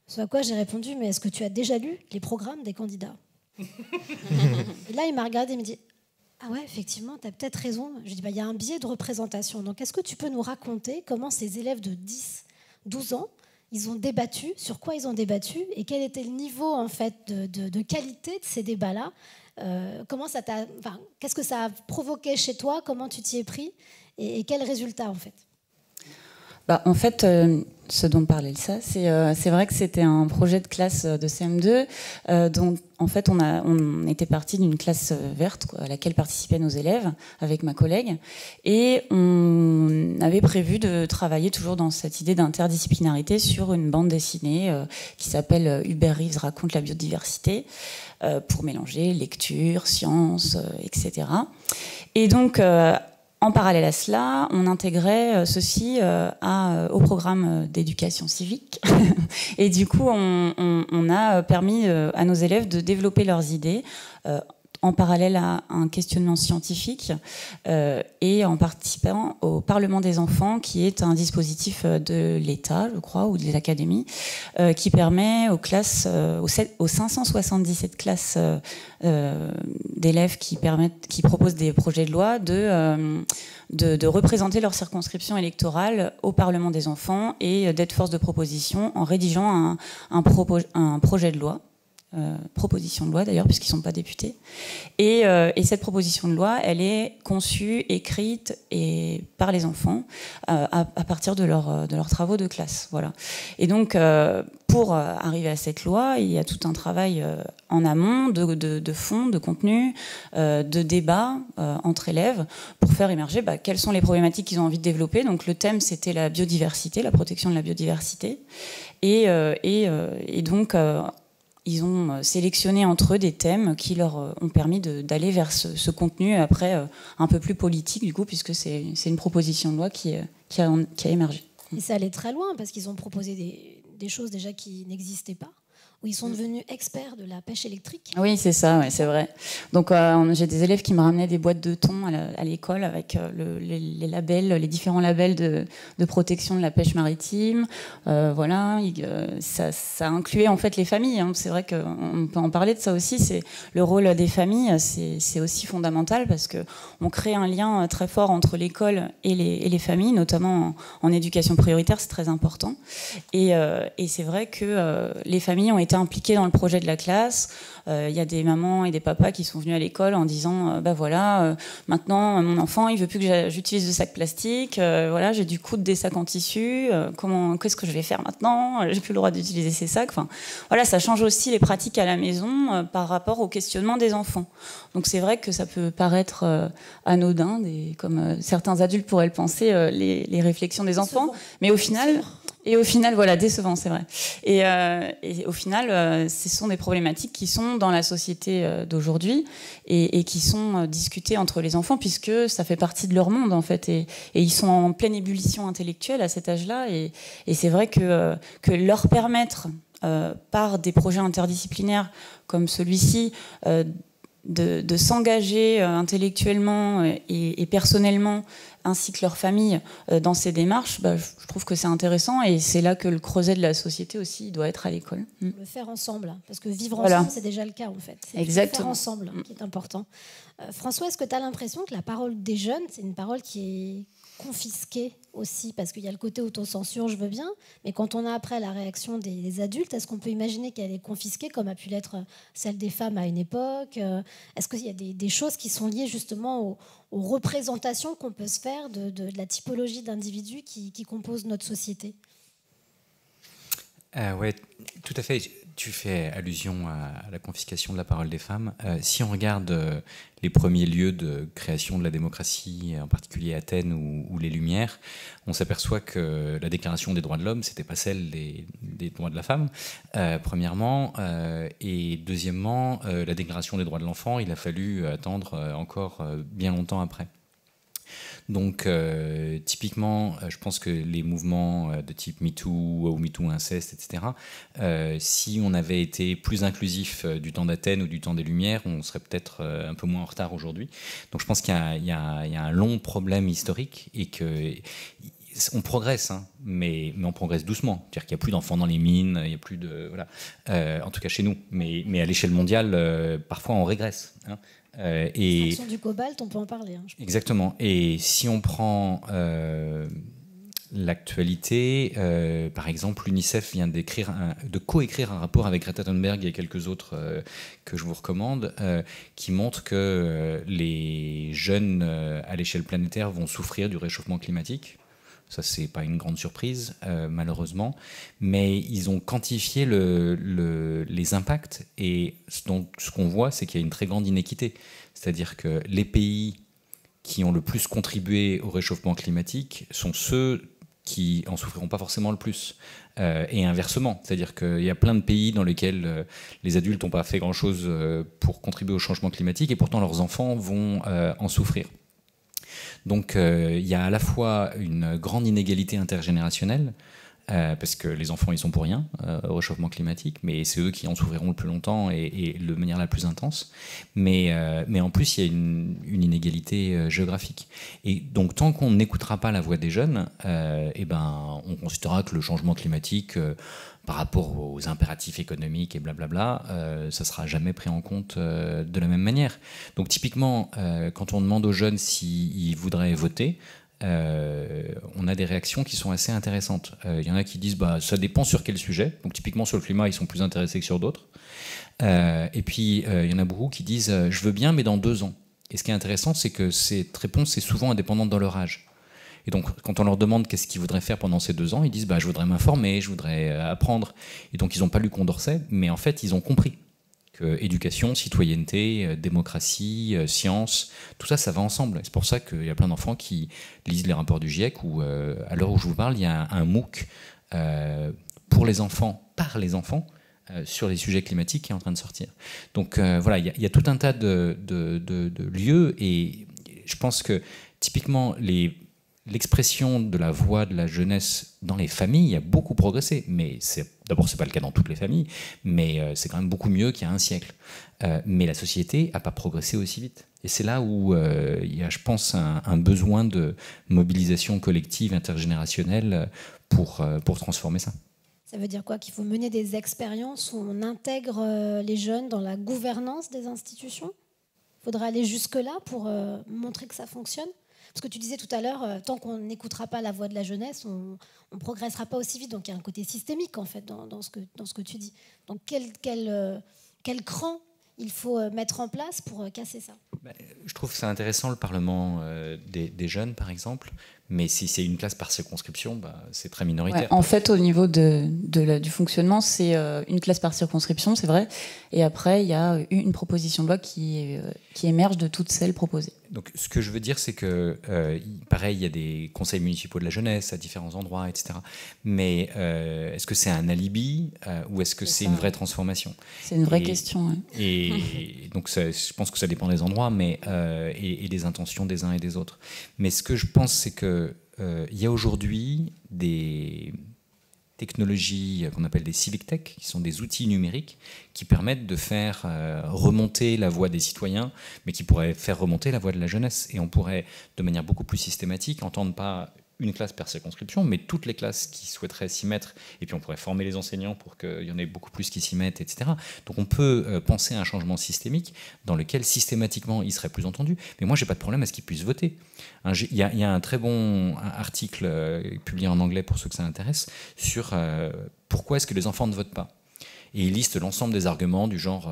Ce à quoi j'ai répondu « Mais est-ce que tu as déjà lu les programmes des candidats ?» Et là, il m'a regardé et me dit « Ah ouais, effectivement, tu as peut-être raison. » Je lui ai dit, il y a un biais de représentation. Donc, est-ce que tu peux nous raconter comment ces élèves de 10, 12 ans, ils ont débattu, sur quoi ils ont débattu, et quel était le niveau en fait, de qualité de ces débats-là, qu'est-ce que ça a provoqué chez toi, comment tu t'y es pris, et quel résultat en fait? En fait, ce dont parlait Elsa, c'est vrai que c'était un projet de classe de CM2 dont en fait on était parti d'une classe verte à laquelle participaient nos élèves avec ma collègue, et on avait prévu de travailler toujours dans cette idée d'interdisciplinarité sur une bande dessinée qui s'appelle Hubert Reeves raconte la biodiversité, pour mélanger lecture, sciences, etc. Et donc en parallèle à cela, on intégrait ceci au programme d'éducation civique. Et du coup, on a permis à nos élèves de développer leurs idées en parallèle à un questionnement scientifique et en participant au Parlement des enfants, qui est un dispositif de l'État, je crois, ou des académies, qui permet aux classes, aux 577 classes d'élèves qui proposent des projets de loi de représenter leur circonscription électorale au Parlement des enfants et d'être force de proposition en rédigeant un projet de loi. Proposition de loi d'ailleurs, puisqu'ils ne sont pas députés. Et cette proposition de loi, elle est conçue, écrite par les enfants à partir de leurs travaux de classe. Voilà. Et donc, pour arriver à cette loi, il y a tout un travail en amont de fond, de contenu, de débat entre élèves pour faire émerger quelles sont les problématiques qu'ils ont envie de développer. Donc, le thème, c'était la biodiversité, la protection de la biodiversité. Et donc, ils ont sélectionné entre eux des thèmes qui leur ont permis d'aller vers ce contenu après un peu plus politique, du coup, puisque c'est une proposition de loi qui a émergé. Et ça allait très loin, parce qu'ils ont proposé des choses déjà qui n'existaient pas, où ils sont devenus experts de la pêche électrique. Oui, c'est ça, ouais, c'est vrai. Donc j'ai des élèves qui me ramenaient des boîtes de thon à l'école avec les labels, les différents labels de protection de la pêche maritime. Voilà, ça incluait en fait les familles. Hein. C'est vrai qu'on peut en parler de ça aussi. C'est le rôle des familles, c'est aussi fondamental, parce que on crée un lien très fort entre l'école et les familles, notamment en éducation prioritaire, c'est très important. Et c'est vrai que les familles ont été impliqués dans le projet de la classe. Il y a des mamans et des papas qui sont venus à l'école en disant maintenant mon enfant il veut plus que j'utilise de sacs plastiques, voilà, j'ai dû coudre des sacs en tissu, qu'est-ce que je vais faire maintenant, j'ai plus le droit d'utiliser ces sacs. Enfin, voilà, ça change aussi les pratiques à la maison par rapport au questionnement des enfants. Donc c'est vrai que ça peut paraître anodin, comme certains adultes pourraient le penser, les réflexions des enfants, mais au final... Et au final, voilà, décevant, c'est vrai. Et au final, ce sont des problématiques qui sont dans la société d'aujourd'hui et qui sont discutées entre les enfants, puisque ça fait partie de leur monde, en fait. Et ils sont en pleine ébullition intellectuelle à cet âge-là. Et c'est vrai que leur permettre, par des projets interdisciplinaires comme celui-ci, de s'engager intellectuellement et personnellement, ainsi que leur famille, dans ces démarches, je trouve que c'est intéressant et c'est là que le creuset de la société aussi doit être à l'école. Le faire ensemble, parce que vivre ensemble, c'est déjà le cas en fait. C'est le faire ensemble qui est important. François, est-ce que tu as l'impression que la parole des jeunes, c'est une parole qui est confisquée aussi, parce qu'il y a le côté autocensure, je veux bien, mais quand on a après la réaction des adultes, est-ce qu'on peut imaginer qu'elle est confisquée comme a pu l'être celle des femmes à une époque? Est-ce qu'il y a des choses qui sont liées justement aux représentations qu'on peut se faire de la typologie d'individus qui composent notre société? Oui, tout à fait. Tu fais allusion à la confiscation de la parole des femmes. Si on regarde les premiers lieux de création de la démocratie, en particulier Athènes ou les Lumières, on s'aperçoit que la Déclaration des droits de l'homme, c'était pas celle des droits de la femme, premièrement, et deuxièmement, la Déclaration des droits de l'enfant, il a fallu attendre encore bien longtemps après. Donc, typiquement, je pense que les mouvements de type MeToo ou MeToo inceste, etc., si on avait été plus inclusif du temps d'Athènes ou du temps des Lumières, on serait peut-être un peu moins en retard aujourd'hui. Donc, je pense qu'il y a un long problème historique et que on progresse, hein, mais on progresse doucement. C'est-à-dire qu'il n'y a plus d'enfants dans les mines, il n'y a plus de... Voilà. En tout cas chez nous. Mais à l'échelle mondiale, parfois on régresse. Hein. L'extraction du cobalt, on peut en parler. Hein, exactement. Et si on prend l'actualité, par exemple, l'UNICEF vient de coécrire un rapport avec Greta Thunberg et quelques autres que je vous recommande, qui montre que les jeunes à l'échelle planétaire vont souffrir du réchauffement climatique. Ça, c'est pas une grande surprise, malheureusement. Mais ils ont quantifié les impacts. Et donc, ce qu'on voit, c'est qu'il y a une très grande inéquité. C'est-à-dire que les pays qui ont le plus contribué au réchauffement climatique sont ceux qui en souffriront pas forcément le plus. Et inversement. C'est-à-dire qu'il y a plein de pays dans lesquels les adultes n'ont pas fait grand-chose pour contribuer au changement climatique. Et pourtant, leurs enfants vont en souffrir. Donc il y a à la fois une grande inégalité intergénérationnelle, parce que les enfants ils sont pour rien au réchauffement climatique, mais c'est eux qui en souffriront le plus longtemps et de manière la plus intense. Mais en plus il y a une inégalité géographique. Et donc tant qu'on n'écoutera pas la voix des jeunes, on considérera que le changement climatique par rapport aux impératifs économiques et blablabla, ça ne sera jamais pris en compte de la même manière. Donc typiquement, quand on demande aux jeunes s'ils voudraient voter, on a des réactions qui sont assez intéressantes. Il y en a qui disent ça dépend sur quel sujet. Donc typiquement sur le climat, ils sont plus intéressés que sur d'autres. Et puis il y en a beaucoup qui disent je veux bien, mais dans 2 ans. Et ce qui est intéressant, c'est que cette réponse est souvent indépendante dans leur âge. Et donc, quand on leur demande qu'est-ce qu'ils voudraient faire pendant ces 2 ans, ils disent je voudrais m'informer, je voudrais apprendre. Et donc, ils n'ont pas lu Condorcet, mais en fait, ils ont compris que éducation, citoyenneté, démocratie, science, tout ça, ça va ensemble. C'est pour ça qu'il y a plein d'enfants qui lisent les rapports du GIEC, où, à l'heure où je vous parle, il y a un MOOC pour les enfants, par les enfants, sur les sujets climatiques qui est en train de sortir. Donc, voilà, il y a tout un tas de lieux, et je pense que, typiquement, l'expression de la voix de la jeunesse dans les familles a beaucoup progressé, mais d'abord c'est pas le cas dans toutes les familles, mais c'est quand même beaucoup mieux qu'il y a un siècle. Mais la société n'a pas progressé aussi vite. Et c'est là où il y a, je pense, un besoin de mobilisation collective, intergénérationnelle pour transformer ça. Ça veut dire quoi? Qu'il faut mener des expériences où on intègre les jeunes dans la gouvernance des institutions? Il faudra aller jusque-là pour montrer que ça fonctionne? Parce que tu disais tout à l'heure, tant qu'on n'écoutera pas la voix de la jeunesse, on ne progressera pas aussi vite. Donc il y a un côté systémique en fait dans ce que tu dis. Donc quel cran il faut mettre en place pour casser ça? Je trouve que c'est intéressant le Parlement des jeunes, par exemple. Mais si c'est une place par circonscription, c'est très minoritaire. Ouais, en fait, au niveau du fonctionnement, c'est une classe par circonscription, c'est vrai. Et après, il y a une proposition de loi qui émerge de toutes celles proposées. Donc, ce que je veux dire, c'est que, pareil, il y a des conseils municipaux de la jeunesse à différents endroits, etc. Mais est-ce que c'est un alibi ou est-ce que c'est une vraie transformation? C'est une vraie question. Ouais. Et donc, je pense que ça dépend des endroits et des intentions des uns et des autres. Mais ce que je pense, c'est que il y a aujourd'hui des technologies qu'on appelle des civic tech, qui sont des outils numériques qui permettent de faire remonter la voix des citoyens, mais qui pourraient faire remonter la voix de la jeunesse. Et on pourrait, de manière beaucoup plus systématique, entendre pas une classe par circonscription, mais toutes les classes qui souhaiteraient s'y mettre, et puis on pourrait former les enseignants pour qu'il y en ait beaucoup plus qui s'y mettent, etc. Donc on peut penser à un changement systémique dans lequel systématiquement ils seraient plus entendus, mais moi j'ai pas de problème à ce qu'ils puissent voter. Il y a un très bon article publié en anglais pour ceux que ça intéresse sur pourquoi est-ce que les enfants ne votent pas. Et il liste l'ensemble des arguments du genre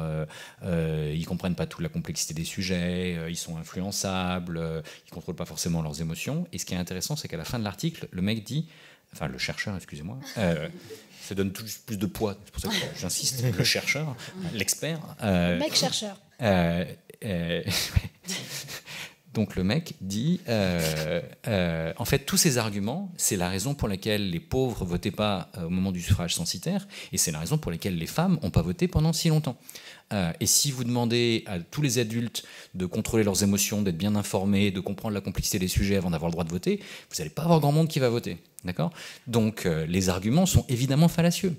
ils comprennent pas toute la complexité des sujets, ils sont influençables, ils contrôlent pas forcément leurs émotions. Et ce qui est intéressant, c'est qu'à la fin de l'article, le mec dit, enfin le chercheur, excusez-moi, ça donne plus de poids. C'est pour ça que j'insiste, le chercheur, l'expert. Mec chercheur. Donc le mec dit, en fait, tous ces arguments, c'est la raison pour laquelle les pauvres votaient pas au moment du suffrage censitaire, et c'est la raison pour laquelle les femmes n'ont pas voté pendant si longtemps. Et si vous demandez à tous les adultes de contrôler leurs émotions, d'être bien informés, de comprendre la complexité des sujets avant d'avoir le droit de voter, vous n'allez pas avoir grand monde qui va voter. D'accord ? Donc les arguments sont évidemment fallacieux.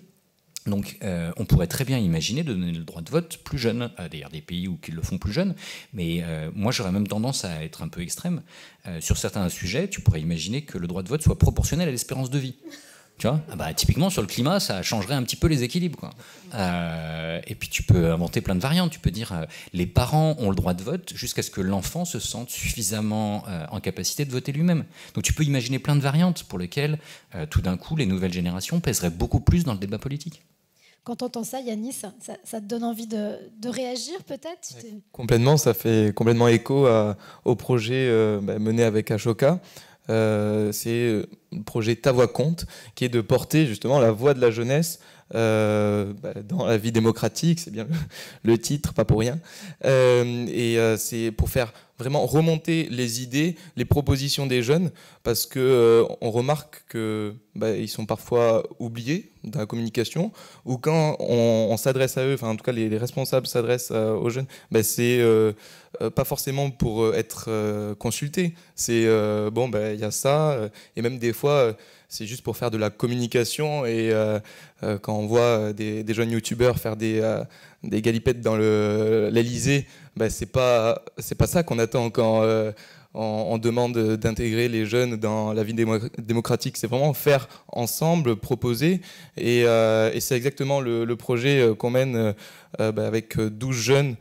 Donc on pourrait très bien imaginer de donner le droit de vote plus jeune, d'ailleurs des pays où ils le font plus jeune, mais moi j'aurais même tendance à être un peu extrême. Sur certains sujets, tu pourrais imaginer que le droit de vote soit proportionnel à l'espérance de vie. Tu vois, typiquement sur le climat, ça changerait un petit peu les équilibres, quoi. Et puis tu peux inventer plein de variantes. Tu peux dire les parents ont le droit de vote jusqu'à ce que l'enfant se sente suffisamment en capacité de voter lui-même. Donc tu peux imaginer plein de variantes pour lesquelles tout d'un coup les nouvelles générations pèseraient beaucoup plus dans le débat politique. Quand tu entends ça, Yanis, ça te donne envie de réagir peut-être ? Complètement, ça fait complètement écho au projet mené avec Ashoka. C'est le projet Ta Voix Compte, qui est de porter justement la voix de la jeunesse dans la vie démocratique, c'est bien le titre, pas pour rien. C'est pour faire vraiment remonter les idées, les propositions des jeunes, parce que on remarque que ils sont parfois oubliés dans la communication, ou quand on s'adresse à eux, enfin en tout cas les responsables s'adressent aux jeunes, c'est pas forcément pour être consultés. C'est il y a ça, et même des fois c'est juste pour faire de la communication. Et quand on voit des jeunes youtubeurs faire des galipettes dans l'Elysée, c'est pas ça qu'on attend quand on demande d'intégrer les jeunes dans la vie démocratique. C'est vraiment faire ensemble, proposer. Et c'est exactement le projet qu'on mène avec 12 jeunes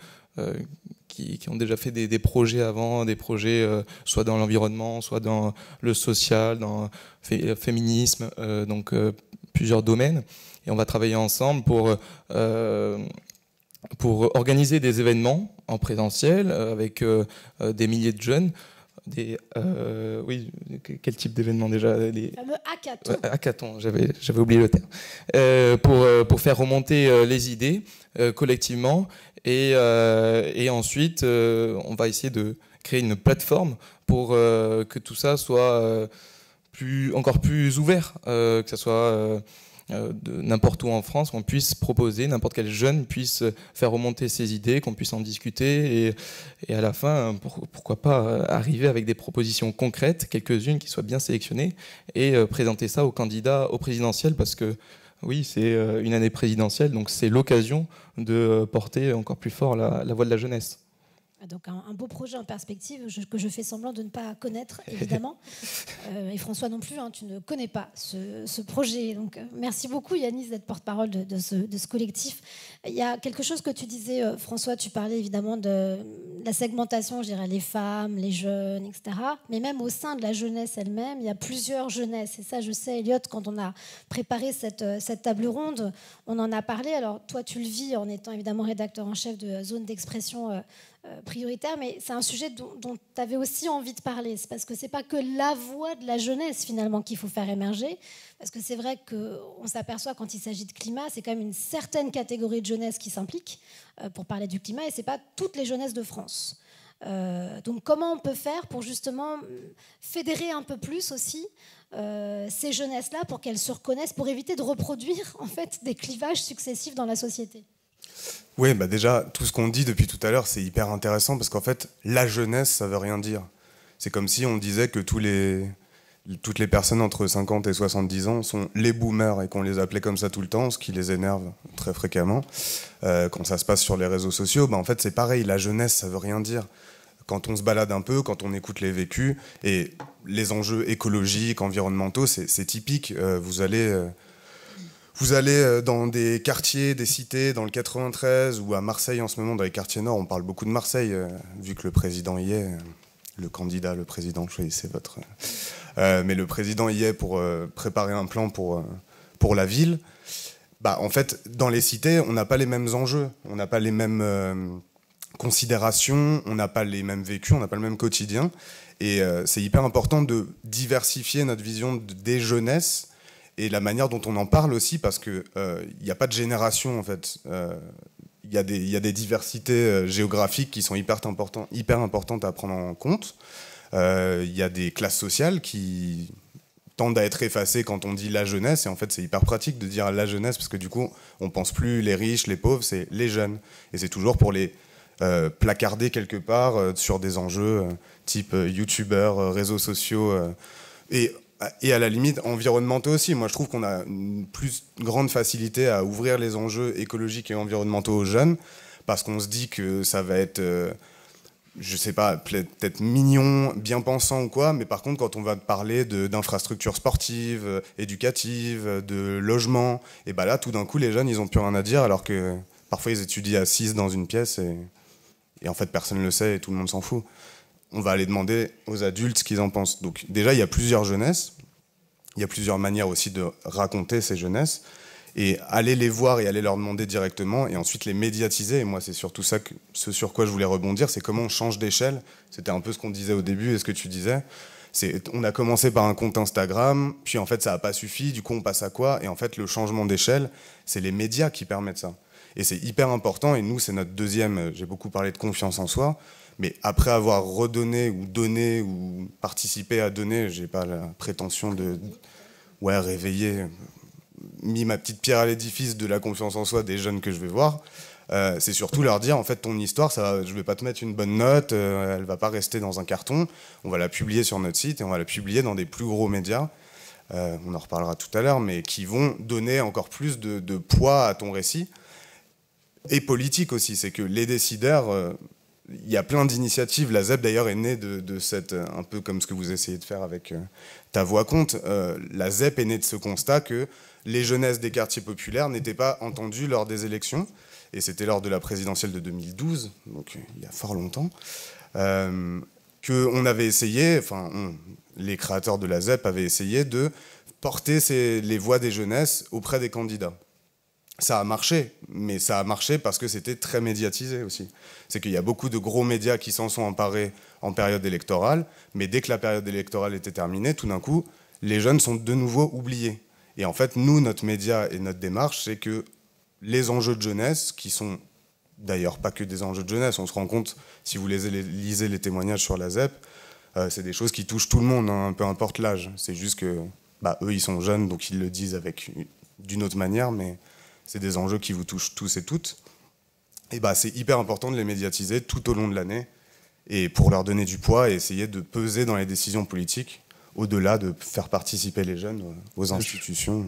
qui ont déjà fait des projets avant, des projets soit dans l'environnement, soit dans le social, dans le féminisme, donc plusieurs domaines. Et on va travailler ensemble pour organiser des événements en présentiel avec des milliers de jeunes. Quel type d'événement déjà? Le fameux hackathon. Hackathon, j'avais oublié le terme. Pour faire remonter les idées collectivement. Et ensuite, on va essayer de créer une plateforme pour que tout ça soit encore plus ouvert, que ce soit de n'importe où en France, qu'on puisse proposer, n'importe quel jeune puisse faire remonter ses idées, qu'on puisse en discuter et à la fin, pourquoi pas arriver avec des propositions concrètes, quelques-unes qui soient bien sélectionnées et présenter ça aux candidats au présidentiel, parce que oui, c'est une année présidentielle, donc c'est l'occasion de porter encore plus fort la voix de la jeunesse. Donc un beau projet en perspective que je fais semblant de ne pas connaître, évidemment. Et François non plus, tu ne connais pas ce projet. Donc merci beaucoup Yanis d'être porte-parole de ce collectif. Il y a quelque chose que tu disais, François, tu parlais évidemment de la segmentation, je dirais les femmes, les jeunes, etc. Mais même au sein de la jeunesse elle-même, il y a plusieurs jeunesses. Et ça, je sais, Elliot, quand on a préparé cette table ronde, on en a parlé. Alors toi, tu le vis en étant évidemment rédacteur en chef de Zone d'expression prioritaire, mais c'est un sujet dont tu avais aussi envie de parler. C'est parce que c'est pas que la voix de la jeunesse finalement qu'il faut faire émerger, parce que c'est vrai qu'on s'aperçoit quand il s'agit de climat, c'est quand même une certaine catégorie de jeunesse qui s'implique pour parler du climat, et c'est pas toutes les jeunesses de France. Donc comment on peut faire pour justement fédérer un peu plus aussi ces jeunesses-là pour qu'elles se reconnaissent, pour éviter de reproduire en fait des clivages successifs dans la société? Oui, déjà, tout ce qu'on dit depuis tout à l'heure, c'est hyper intéressant parce qu'en fait, la jeunesse, ça veut rien dire. C'est comme si on disait que tous les toutes les personnes entre 50 et 70 ans sont les boomers et qu'on les appelait comme ça tout le temps, ce qui les énerve très fréquemment. Quand ça se passe sur les réseaux sociaux, en fait c'est pareil, la jeunesse ça veut rien dire. Quand on se balade un peu, quand on écoute les vécus et les enjeux écologiques, environnementaux, c'est typique. Vous allez dans des quartiers, des cités, dans le 93 ou à Marseille en ce moment, dans les quartiers nord, on parle beaucoup de Marseille, vu que le président y est, le candidat, le président, choisissez votre... mais le président y est pour préparer un plan pour la ville. En fait, dans les cités, on n'a pas les mêmes enjeux, on n'a pas les mêmes considérations, on n'a pas les mêmes vécus, on n'a pas le même quotidien. Et c'est hyper important de diversifier notre vision des jeunesses et la manière dont on en parle aussi, parce qu'il n'y a pas de génération, en fait. Il y a des diversités géographiques qui sont hyper importantes à prendre en compte. Il y a des classes sociales qui tendent à être effacées quand on dit la jeunesse, et en fait c'est hyper pratique de dire la jeunesse, parce que du coup on pense plus les riches, les pauvres, c'est les jeunes. Et c'est toujours pour les placarder quelque part sur des enjeux type youtubeurs, réseaux sociaux, et à la limite environnementaux aussi. Moi je trouve qu'on a une plus grande facilité à ouvrir les enjeux écologiques et environnementaux aux jeunes, parce qu'on se dit que ça va être je sais pas, peut-être mignon, bien pensant ou quoi, mais par contre quand on va parler d'infrastructures sportives, éducatives, de logement, et là tout d'un coup les jeunes ils ont plus rien à dire, alors que parfois ils étudient à 6 dans une pièce et en fait personne ne le sait et tout le monde s'en fout. On va aller demander aux adultes ce qu'ils en pensent. Donc déjà il y a plusieurs jeunesses, il y a plusieurs manières aussi de raconter ces jeunesses, et aller les voir et aller leur demander directement, et ensuite les médiatiser. Et moi c'est surtout ça, ce sur quoi je voulais rebondir, c'est comment on change d'échelle. C'était un peu ce qu'on disait au début et ce que tu disais. On a commencé par un compte Instagram, puis en fait ça n'a pas suffi, du coup on passe à quoi? Et en fait le changement d'échelle, c'est les médias qui permettent ça. Et c'est hyper important, et nous c'est notre deuxième, j'ai beaucoup parlé de confiance en soi, mais après avoir redonné ou donné ou participé à donner, j'ai pas la prétention de réveiller, mis ma petite pierre à l'édifice de la confiance en soi des jeunes que je vais voir, c'est surtout leur dire en fait ton histoire, je vais pas te mettre une bonne note, elle va pas rester dans un carton, on va la publier sur notre site et on va la publier dans des plus gros médias, on en reparlera tout à l'heure, mais qui vont donner encore plus de poids à ton récit. Et politique aussi, c'est que les décideurs, il y a plein d'initiatives. La ZEP d'ailleurs est née de cette, un peu comme ce que vous essayez de faire avec Ta Voix Compte. La ZEP est née de ce constat que les jeunesses des quartiers populaires n'étaient pas entendues lors des élections, et c'était lors de la présidentielle de 2012, donc il y a fort longtemps, qu'on avait essayé, les créateurs de la ZEP avaient essayé de porter les voix des jeunesses auprès des candidats. Ça a marché, mais ça a marché parce que c'était très médiatisé aussi. C'est qu'il y a beaucoup de gros médias qui s'en sont emparés en période électorale, mais dès que la période électorale était terminée, tout d'un coup, les jeunes sont de nouveau oubliés. Et en fait, nous, notre média et notre démarche, c'est que les enjeux de jeunesse, qui sont d'ailleurs pas que des enjeux de jeunesse, on se rend compte, si vous lisez les témoignages sur la ZEP, c'est des choses qui touchent tout le monde, hein, peu importe l'âge. C'est juste que eux, ils sont jeunes, donc ils le disent d'une autre manière, mais c'est des enjeux qui vous touchent tous et toutes. Et c'est hyper important de les médiatiser tout au long de l'année, et pour leur donner du poids et essayer de peser dans les décisions politiques, au-delà de faire participer les jeunes aux institutions.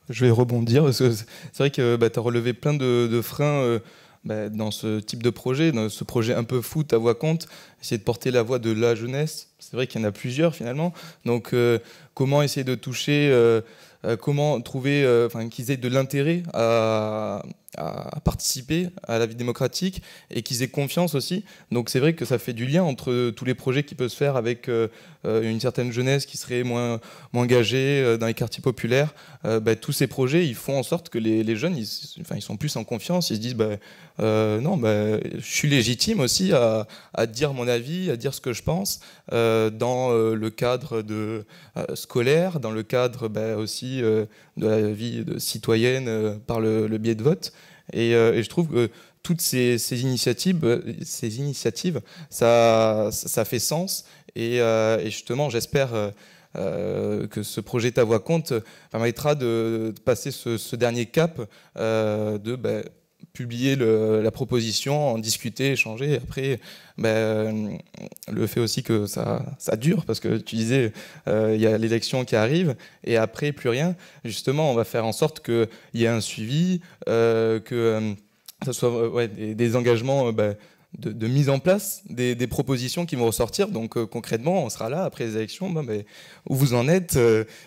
Je vais rebondir, parce que c'est vrai que tu as relevé plein de freins dans ce type de projet, dans ce projet un peu fou, Ta Voix Compte, essayer de porter la voix de la jeunesse. C'est vrai qu'il y en a plusieurs finalement. Donc comment essayer de toucher, comment trouver, qu'ils aient de l'intérêt à participer à la vie démocratique et qu'ils aient confiance aussi. Donc c'est vrai que ça fait du lien entre tous les projets qui peuvent se faire avec une certaine jeunesse qui serait moins engagée dans les quartiers populaires. Tous ces projets, ils font en sorte que les jeunes, ils sont plus en confiance. Ils se disent je suis légitime aussi à dire mon avis, à dire ce que je pense dans le cadre scolaire, dans le cadre aussi de la vie citoyenne par le biais de vote. Et je trouve que toutes ces initiatives, ça fait sens. Et justement, j'espère que ce projet Ta Voix Compte permettra de passer ce dernier cap de publier la proposition, en discuter, échanger. Et après, le fait aussi que ça dure, parce que tu disais, il y a l'élection qui arrive, et après, plus rien. Justement, on va faire en sorte qu'il y ait un suivi, que ça soit des engagements de mise en place, des propositions qui vont ressortir. Donc concrètement, on sera là après les élections. Où vous en êtes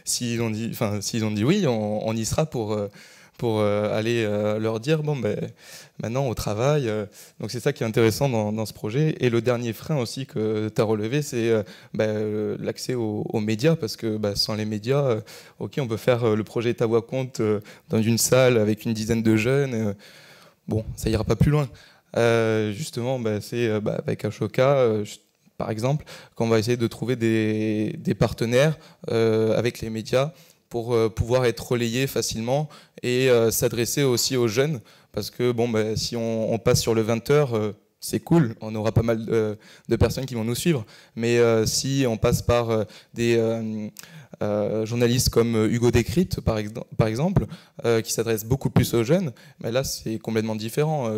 s'ils ont dit oui, on y sera pour aller leur dire maintenant au travail. Donc c'est ça qui est intéressant dans ce projet. Et le dernier frein aussi que tu as relevé, c'est l'accès aux médias, parce que sans les médias, ok, on peut faire le projet Ta Voix compte dans une salle avec une dizaine de jeunes. Ça ira pas plus loin. Justement, c'est avec Ashoka, par exemple, qu'on va essayer de trouver des partenaires avec les médias pour pouvoir être relayés facilement et s'adresser aussi aux jeunes, parce que si on passe sur le 20h, c'est cool, on aura pas mal de personnes qui vont nous suivre, mais si on passe par des journalistes comme Hugo Décrypte par exemple, qui s'adresse beaucoup plus aux jeunes, là c'est complètement différent,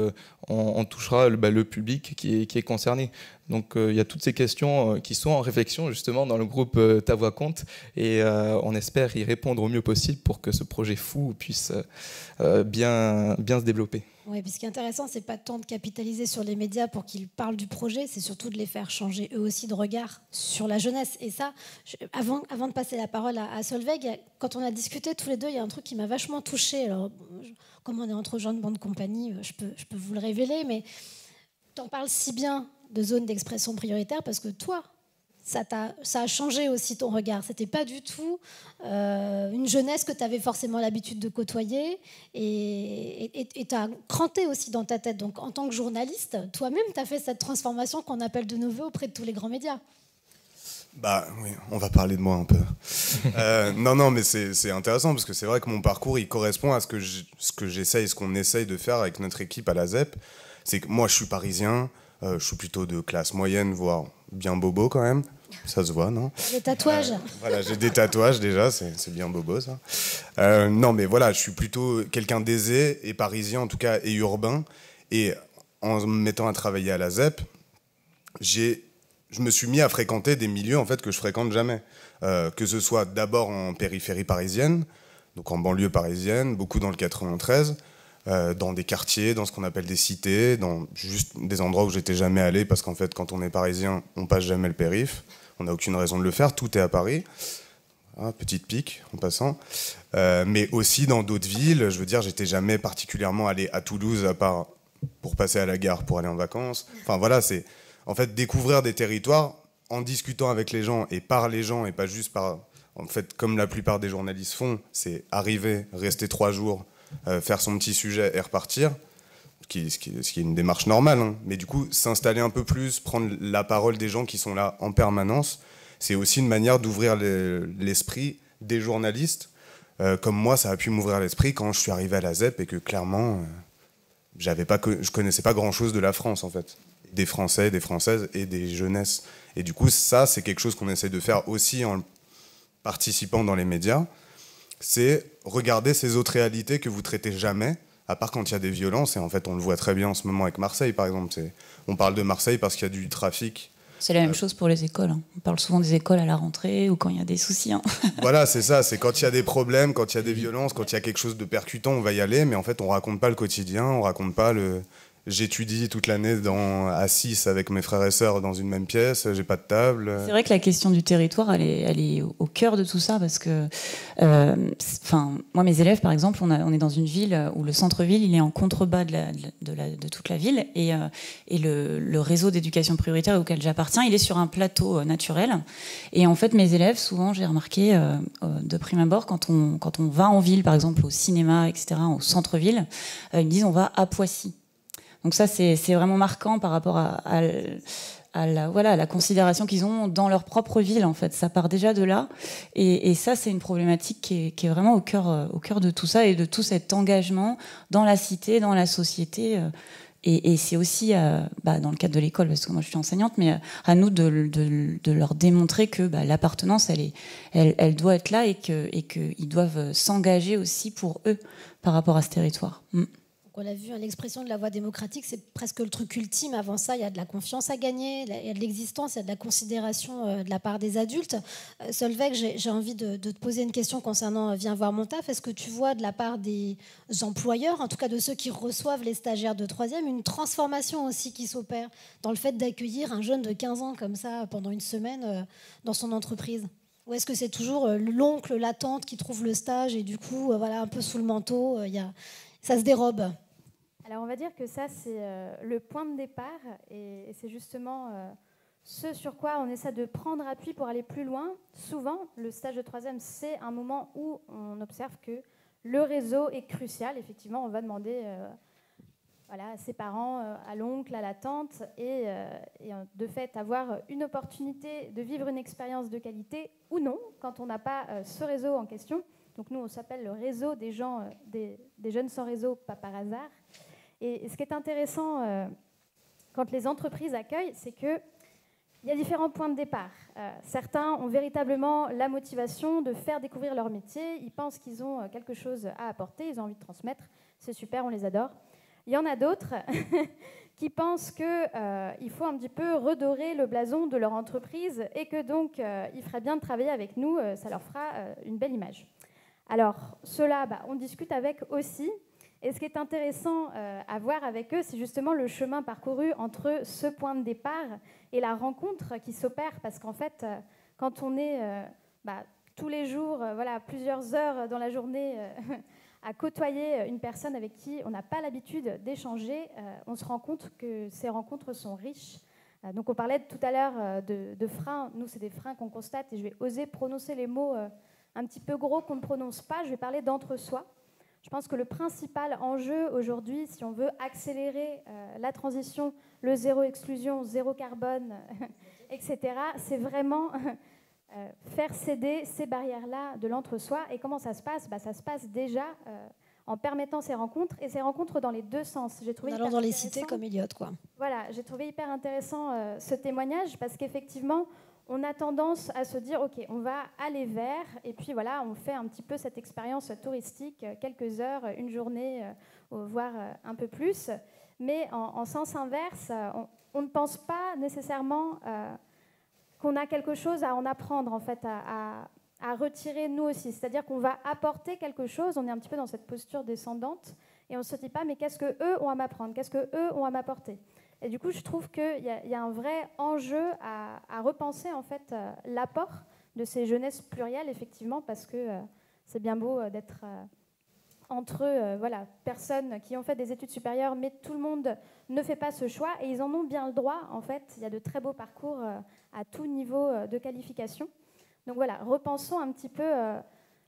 on touchera le public qui est concerné. Donc il y a toutes ces questions qui sont en réflexion justement dans le groupe Ta Voix compte, et on espère y répondre au mieux possible pour que ce projet fou puisse bien se développer. Oui, puis ce qui est intéressant, c'est pas tant de capitaliser sur les médias pour qu'ils parlent du projet, c'est surtout de les faire changer eux aussi de regard sur la jeunesse. Et ça, avant de passer la parole à Solveig, quand on a discuté tous les deux, il y a un truc qui m'a vachement touchée. Alors, comme on est entre gens de bonne compagnie, je peux vous le révéler, mais tu en parles si bien de zone d'expression prioritaire parce que toi, ça a changé aussi ton regard. C'était pas du tout une jeunesse que tu avais forcément l'habitude de côtoyer, et tu as cranté aussi dans ta tête. Donc en tant que journaliste, toi-même, tu as fait cette transformation qu'on appelle de nos voeux auprès de tous les grands médias. Oui, on va parler de moi un peu. Non, mais c'est intéressant parce que c'est vrai que mon parcours, il correspond à ce que j'essaye, ce qu'on essaye de faire avec notre équipe à la ZEP. C'est que moi, je suis parisien, je suis plutôt de classe moyenne, voire bien bobo quand même. Ça se voit, non ? Des tatouages. Voilà, j'ai des tatouages déjà, c'est bien bobo ça. Non, mais voilà, je suis plutôt quelqu'un d'aisé et parisien en tout cas, et urbain. Et en me mettant à travailler à la ZEP, je me suis mis à fréquenter des milieux en fait que je fréquente jamais. Que ce soit d'abord en périphérie parisienne, donc en banlieue parisienne, beaucoup dans le 93. Dans des quartiers, dans ce qu'on appelle des cités, dans juste des endroits où j'étais jamais allé, parce qu'en fait, quand on est parisien, on passe jamais le périph', on n'a aucune raison de le faire, tout est à Paris. Petite pique, en passant. Mais aussi dans d'autres villes, je veux dire, j'étais jamais particulièrement allé à Toulouse, à part pour passer à la gare, pour aller en vacances. Enfin voilà, c'est en fait découvrir des territoires en discutant avec les gens et par les gens, et pas juste par... En fait, comme la plupart des journalistes font, c'est arriver, rester 3 jours, faire son petit sujet et repartir, ce qui est une démarche normale, hein. Mais du coup, s'installer un peu plus, prendre la parole des gens qui sont là en permanence, c'est aussi une manière d'ouvrir l'esprit des journalistes. Comme moi, ça a pu m'ouvrir l'esprit quand je suis arrivé à la ZEP et que clairement, je connaissais pas grand-chose de la France, en fait. Des Français, des Françaises et des jeunesses. Et du coup, ça, c'est quelque chose qu'on essaie de faire aussi en participant dans les médias. C'est regarder ces autres réalités que vous traitez jamais, à part quand il y a des violences. Et en fait, on le voit très bien en ce moment avec Marseille, par exemple. On parle de Marseille parce qu'il y a du trafic. C'est la même chose pour les écoles. On parle souvent des écoles à la rentrée ou quand il y a des soucis. Voilà, c'est ça. C'est quand il y a des problèmes, quand il y a des violences, quand il y a quelque chose de percutant, on va y aller. Mais en fait, on raconte pas le quotidien, on raconte pas le... J'étudie toute l'année à 6 avec mes frères et sœurs dans une même pièce, j'ai pas de table. C'est vrai que la question du territoire, elle est au cœur de tout ça, parce que moi, mes élèves, par exemple, on est dans une ville où le centre-ville, il est en contrebas de toute la ville, et le réseau d'éducation prioritaire auquel j'appartiens, il est sur un plateau naturel. Et en fait, mes élèves, souvent, j'ai remarqué de prime abord, quand on va en ville, par exemple au cinéma, etc., au centre-ville, ils me disent on va à Poissy. Donc ça, c'est vraiment marquant par rapport à la considération qu'ils ont dans leur propre ville, en fait. Ça part déjà de là. Et ça, c'est une problématique qui est vraiment au cœur de tout ça et de tout cet engagement dans la cité, dans la société. Et c'est aussi, dans le cadre de l'école, parce que moi je suis enseignante, mais à nous de leur démontrer que l'appartenance, elle doit être là, et qu'ils doivent s'engager aussi pour eux par rapport à ce territoire. on l'a vu, l'expression de la voie démocratique, c'est presque le truc ultime. Avant ça, il y a de la confiance à gagner, il y a de l'existence, il y a de la considération de la part des adultes. Solveig, j'ai envie de te poser une question concernant Viens voir mon taf. Est-ce que tu vois de la part des employeurs, en tout cas de ceux qui reçoivent les stagiaires de 3e, une transformation aussi qui s'opère dans le fait d'accueillir un jeune de 15 ans comme ça pendant une semaine dans son entreprise? Ou est-ce que c'est toujours l'oncle, la tante qui trouve le stage et du coup, voilà, un peu sous le manteau, ça se dérobe? Alors on va dire que ça, c'est le point de départ et c'est justement ce sur quoi on essaie de prendre appui pour aller plus loin. Souvent, le stage de 3e, c'est un moment où on observe que le réseau est crucial. Effectivement, on va demander à ses parents, à l'oncle, à la tante, et de fait avoir une opportunité de vivre une expérience de qualité ou non, quand on n'a pas ce réseau en question. Donc nous, on s'appelle le réseau des gens, des jeunes sans réseau, pas par hasard. Et ce qui est intéressant quand les entreprises accueillent, c'est qu'il y a différents points de départ. Certains ont véritablement la motivation de faire découvrir leur métier. Ils pensent qu'ils ont quelque chose à apporter, ils ont envie de transmettre. C'est super, on les adore. Il y en a d'autres qui pensent qu'il faut un petit peu redorer le blason de leur entreprise et que donc il ferait bien de travailler avec nous, ça leur fera une belle image. Alors, ceux-là, on discute avec aussi. Et ce qui est intéressant à voir avec eux, c'est justement le chemin parcouru entre ce point de départ et la rencontre qui s'opère. Parce qu'en fait, quand on est tous les jours, plusieurs heures dans la journée à côtoyer une personne avec qui on n'a pas l'habitude d'échanger, on se rend compte que ces rencontres sont riches. Donc on parlait tout à l'heure de freins. Nous, c'est des freins qu'on constate et je vais oser prononcer les mots un petit peu gros qu'on ne prononce pas. Je vais parler d'entre-soi. Je pense que le principal enjeu aujourd'hui, si on veut accélérer la transition, le zéro exclusion, zéro carbone, etc., c'est vraiment faire céder ces barrières-là de l'entre-soi. Et comment ça se passe ? Ça se passe déjà en permettant ces rencontres, et ces rencontres dans les deux sens. En allant dans les cités comme Elliot, quoi. Voilà, j'ai trouvé hyper intéressant ce témoignage, parce qu'effectivement, on a tendance à se dire, OK, on va aller vers, et puis voilà, on fait un petit peu cette expérience touristique, quelques heures, une journée, voire un peu plus. Mais en sens inverse, on ne pense pas nécessairement qu'on a quelque chose à en apprendre, en fait, à retirer nous aussi. C'est-à-dire qu'on va apporter quelque chose, on est un petit peu dans cette posture descendante, et on ne se dit pas, mais qu'est-ce qu'eux ont à m'apprendre ? Qu'est-ce qu'eux ont à m'apporter ? Et du coup, je trouve qu'il y a un vrai enjeu à repenser en fait l'apport de ces jeunesses plurielles, effectivement, parce que c'est bien beau d'être entre personnes qui ont fait des études supérieures, mais tout le monde ne fait pas ce choix, et ils en ont bien le droit, en fait. Il y a de très beaux parcours à tout niveau de qualification. Donc voilà, repensons un petit peu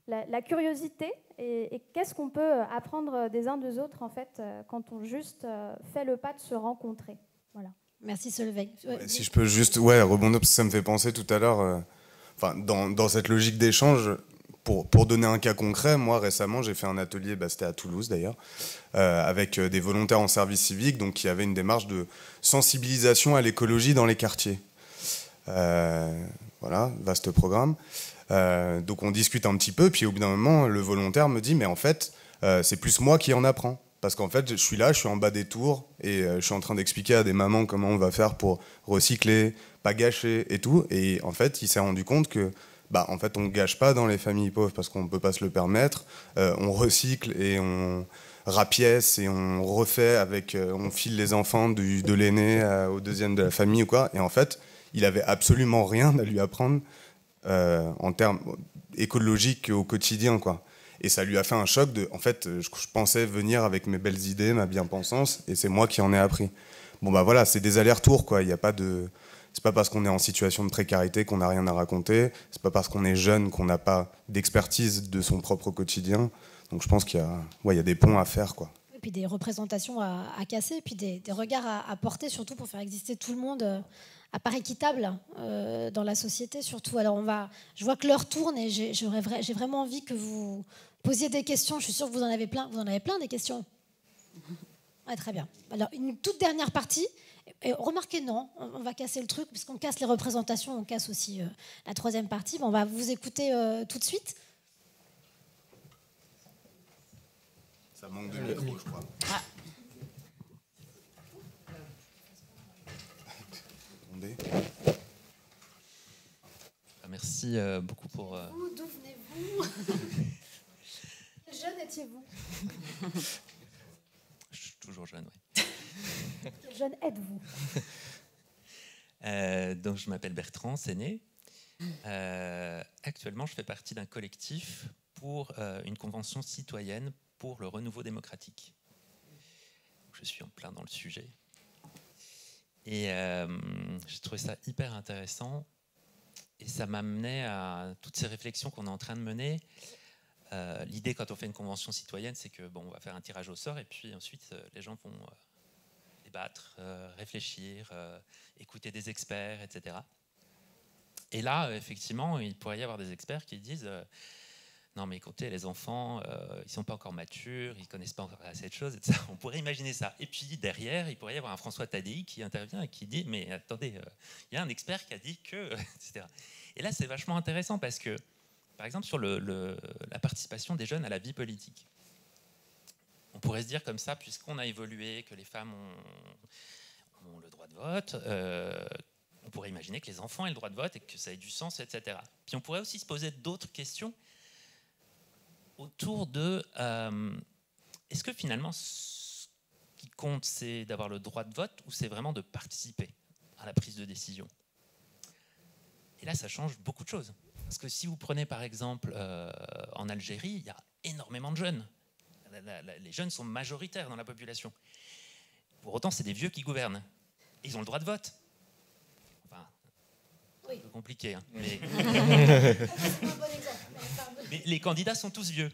la curiosité et qu'est-ce qu'on peut apprendre des uns des autres en fait quand on juste fait le pas de se rencontrer. Voilà. Merci Solveig. Si je peux juste rebondir, parce que ça me fait penser tout à l'heure, dans cette logique d'échange, pour donner un cas concret, moi récemment j'ai fait un atelier, c'était à Toulouse d'ailleurs, avec des volontaires en service civique, donc qui avaient une démarche de sensibilisation à l'écologie dans les quartiers. Voilà, vaste programme. Donc on discute un petit peu, puis au bout d'un moment, le volontaire me dit, mais en fait, c'est plus moi qui en apprends. Parce qu'en fait, je suis là, je suis en bas des tours, et je suis en train d'expliquer à des mamans comment on va faire pour recycler, pas gâcher et tout. Et en fait, il s'est rendu compte que, en fait, on ne gâche pas dans les familles pauvres parce qu'on ne peut pas se le permettre. On recycle et on rapièce et on refait on file les enfants de l'aîné au deuxième de la famille ou quoi. Et en fait, il avait absolument rien à lui apprendre en termes écologiques au quotidien, quoi. Et ça lui a fait un choc en fait, je pensais venir avec mes belles idées, ma bien-pensance, et c'est moi qui en ai appris. Bon voilà, c'est des allers-retours, quoi. Il y a pas de, c'est pas parce qu'on est en situation de précarité qu'on n'a rien à raconter. C'est pas parce qu'on est jeune qu'on n'a pas d'expertise de son propre quotidien. Donc je pense qu'il y a des ponts à faire, quoi. Et puis des représentations à casser, et puis des regards à porter, surtout pour faire exister tout le monde à part équitable dans la société, surtout. Alors je vois que l'heure tourne et j'ai vraiment envie que vous posiez des questions. Je suis sûre que vous en avez plein. Vous en avez plein des questions. Ouais, très bien. Alors une toute dernière partie. Et remarquez, non, on va casser le truc, puisqu'on casse les représentations, on casse aussi la troisième partie. On va vous écouter tout de suite. Ça manque de micro, je crois. merci beaucoup pour... D'où venez-vous? Quel jeune étiez-vous? Je suis toujours jeune, oui. Quel jeune êtes-vous? Donc, je m'appelle Bertrand Séné. Actuellement, je fais partie d'un collectif pour une convention citoyenne pour le renouveau démocratique. Je suis en plein dans le sujet. Et j'ai trouvé ça hyper intéressant. Et ça m'amenait à toutes ces réflexions qu'on est en train de mener. L'idée, quand on fait une convention citoyenne, c'est que on va faire un tirage au sort et puis ensuite, les gens vont débattre, réfléchir, écouter des experts, etc. Et là, effectivement, il pourrait y avoir des experts qui disent non, mais écoutez, les enfants, ils ne sont pas encore matures, ils ne connaissent pas encore assez de choses, etc. On pourrait imaginer ça. Et puis derrière, il pourrait y avoir un François Tadei qui intervient et qui dit mais attendez, il y a un expert qui a dit que, etc. Et là, c'est vachement intéressant parce que, par exemple, sur la participation des jeunes à la vie politique, on pourrait se dire comme ça, puisqu'on a évolué, que les femmes ont le droit de vote, on pourrait imaginer que les enfants aient le droit de vote et que ça ait du sens, etc. Puis on pourrait aussi se poser d'autres questions autour de est-ce que finalement ce qui compte c'est d'avoir le droit de vote ou c'est vraiment de participer à la prise de décision? Et là ça change beaucoup de choses. Parce que si vous prenez par exemple en Algérie, il y a énormément de jeunes. Les jeunes sont majoritaires dans la population. Pour autant, c'est des vieux qui gouvernent. Ils ont le droit de vote. Enfin, oui. C'est un peu compliqué. Hein, mais... mais les candidats sont tous vieux.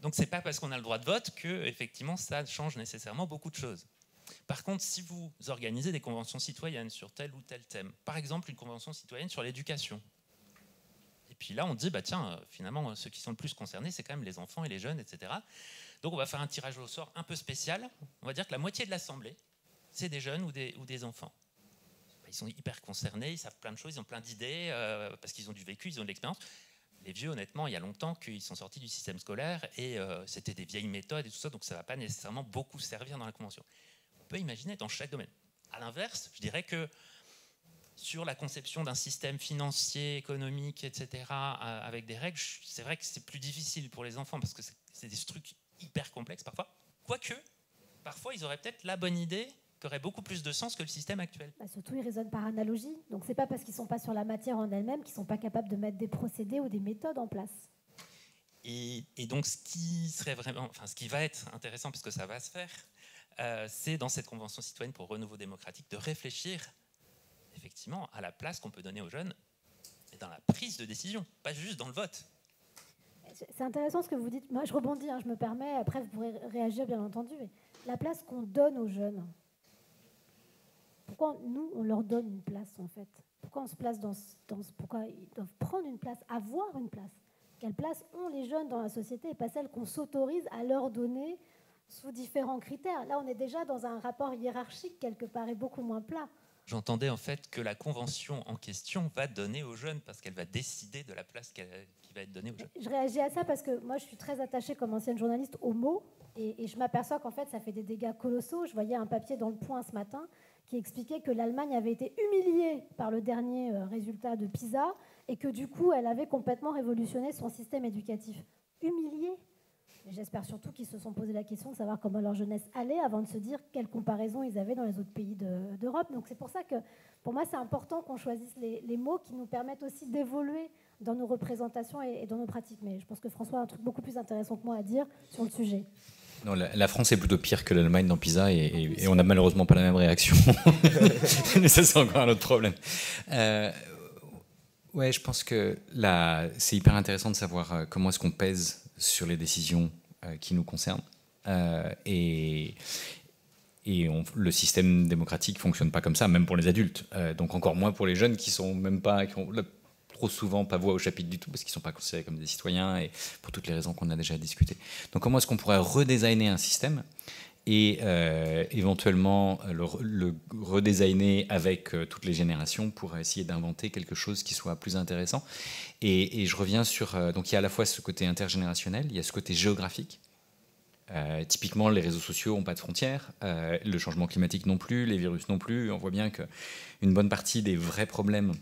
Donc, c'est pas parce qu'on a le droit de vote que, effectivement, ça change nécessairement beaucoup de choses. Par contre, si vous organisez des conventions citoyennes sur tel ou tel thème, par exemple une convention citoyenne sur l'éducation, et puis là, on dit, bah tiens, finalement, ceux qui sont le plus concernés, c'est quand même les enfants et les jeunes, etc. Donc, on va faire un tirage au sort un peu spécial. On va dire que la moitié de l'Assemblée, c'est des jeunes ou des enfants. Ils sont hyper concernés, ils savent plein de choses, ils ont plein d'idées, parce qu'ils ont du vécu, ils ont de l'expérience. Les vieux, honnêtement, il y a longtemps qu'ils sont sortis du système scolaire, et c'était des vieilles méthodes et tout ça, donc ça ne va pas nécessairement beaucoup servir dans la Convention. On peut imaginer dans chaque domaine. À l'inverse, je dirais que sur la conception d'un système financier, économique, etc., avec des règles, c'est vrai que c'est plus difficile pour les enfants parce que c'est des trucs hyper complexes parfois. Quoique, parfois, ils auraient peut-être la bonne idée qui aurait beaucoup plus de sens que le système actuel. Surtout, ils raisonnent par analogie. Donc, c'est pas parce qu'ils ne sont pas sur la matière en elle-même qu'ils ne sont pas capables de mettre des procédés ou des méthodes en place. Et donc, ce qui va être intéressant, parce que ça va se faire, c'est dans cette convention citoyenne pour renouveau démocratique de réfléchir effectivement à la place qu'on peut donner aux jeunes dans la prise de décision, pas juste dans le vote. C'est intéressant ce que vous dites. Moi, je rebondis, je me permets. Après, vous pourrez réagir, bien entendu. Mais la place qu'on donne aux jeunes, pourquoi nous, on leur donne une place, en fait? Pourquoi on se place pourquoi ils doivent prendre une place, avoir une place? Quelle place ont les jeunes dans la société et pas celle qu'on s'autorise à leur donner sous différents critères? Là, on est déjà dans un rapport hiérarchique quelque part et beaucoup moins plat. J'entendais en fait que la convention en question va donner aux jeunes parce qu'elle va décider de la place qui va être donnée aux jeunes. Je réagis à ça parce que moi, je suis très attachée comme ancienne journaliste aux mots et je m'aperçois qu'en fait, ça fait des dégâts colossaux. Je voyais un papier dans Le Point ce matin qui expliquait que l'Allemagne avait été humiliée par le dernier résultat de PISA et que du coup, elle avait complètement révolutionné son système éducatif. Humiliée. J'espère surtout qu'ils se sont posé la question de savoir comment leur jeunesse allait avant de se dire quelles comparaisons ils avaient dans les autres pays d'Europe. Donc c'est pour ça que, pour moi, c'est important qu'on choisisse les mots qui nous permettent aussi d'évoluer dans nos représentations et dans nos pratiques. Mais je pense que François a un truc beaucoup plus intéressant que moi à dire sur le sujet. Non, la France est plutôt pire que l'Allemagne dans PISA et on n'a malheureusement pas la même réaction. Mais ça, c'est encore un autre problème. Ouais, je pense que là, c'est hyper intéressant de savoir comment est-ce qu'on pèse sur les décisions qui nous concernent. Le système démocratique ne fonctionne pas comme ça, même pour les adultes. Donc encore moins pour les jeunes qui ont trop souvent pas voix au chapitre du tout, parce qu'ils ne sont pas considérés comme des citoyens, et pour toutes les raisons qu'on a déjà discutées. Donc comment est-ce qu'on pourrait redesigner un système et éventuellement le redesigner avec toutes les générations pour essayer d'inventer quelque chose qui soit plus intéressant. Et je reviens sur... donc il y a à la fois ce côté intergénérationnel, il y a ce côté géographique. Typiquement, les réseaux sociaux n'ont pas de frontières, le changement climatique non plus, les virus non plus. On voit bien qu'une bonne partie des vrais problèmes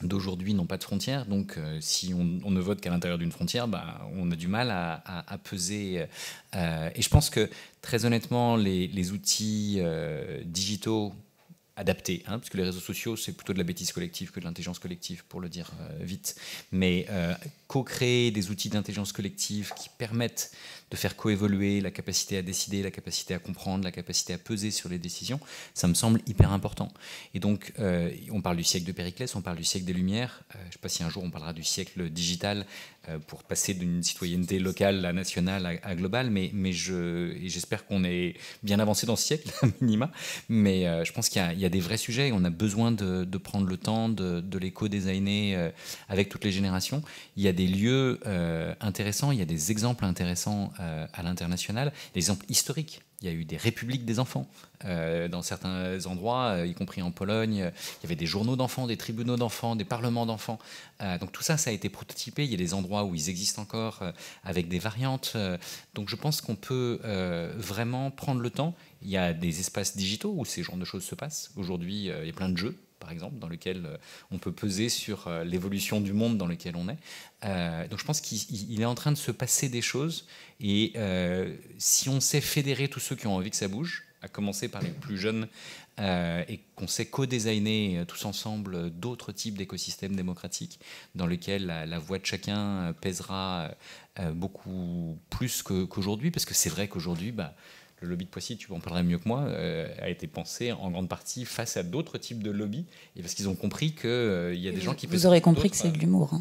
d'aujourd'hui n'ont pas de frontières, donc si on ne vote qu'à l'intérieur d'une frontière, on a du mal à peser. Et je pense que, très honnêtement, les outils digitaux adaptés, parce que les réseaux sociaux, c'est plutôt de la bêtise collective que de l'intelligence collective, pour le dire vite. Mais co-créer des outils d'intelligence collective qui permettent de faire coévoluer la capacité à décider, la capacité à comprendre, la capacité à peser sur les décisions, ça me semble hyper important. Et donc, on parle du siècle de Périclès, on parle du siècle des Lumières. Je ne sais pas si un jour on parlera du siècle digital pour passer d'une citoyenneté locale à nationale à globale, mais j'espère qu'on est bien avancé dans ce siècle, à minima. Mais je pense qu'il y a des vrais sujets, on a besoin de prendre le temps de les co-designer avec toutes les générations. Il y a des lieux intéressants, il y a des exemples intéressants à l'international, des exemples historiques. Il y a eu des républiques des enfants dans certains endroits, y compris en Pologne. Il y avait des journaux d'enfants, des tribunaux d'enfants, des parlements d'enfants. Donc tout ça, ça a été prototypé. Il y a des endroits où ils existent encore avec des variantes. Donc je pense qu'on peut vraiment prendre le temps. Il y a des espaces digitaux où ces genres de choses se passent. Aujourd'hui, il y a plein de jeux, par exemple, dans lesquels on peut peser sur l'évolution du monde dans lequel on est. Donc je pense qu'il est en train de se passer des choses. Et si on sait fédérer tous ceux qui ont envie que ça bouge, à commencer par les plus jeunes, et qu'on sait co-designer tous ensemble d'autres types d'écosystèmes démocratiques dans lesquels la voix de chacun pèsera beaucoup plus qu'aujourd'hui, parce que c'est vrai qu'aujourd'hui, le lobby de Poissy, tu en parlerais mieux que moi, a été pensé en grande partie face à d'autres types de lobbies, et parce qu'ils ont compris qu'il y a des gens qui... Vous aurez compris que c'est de l'humour.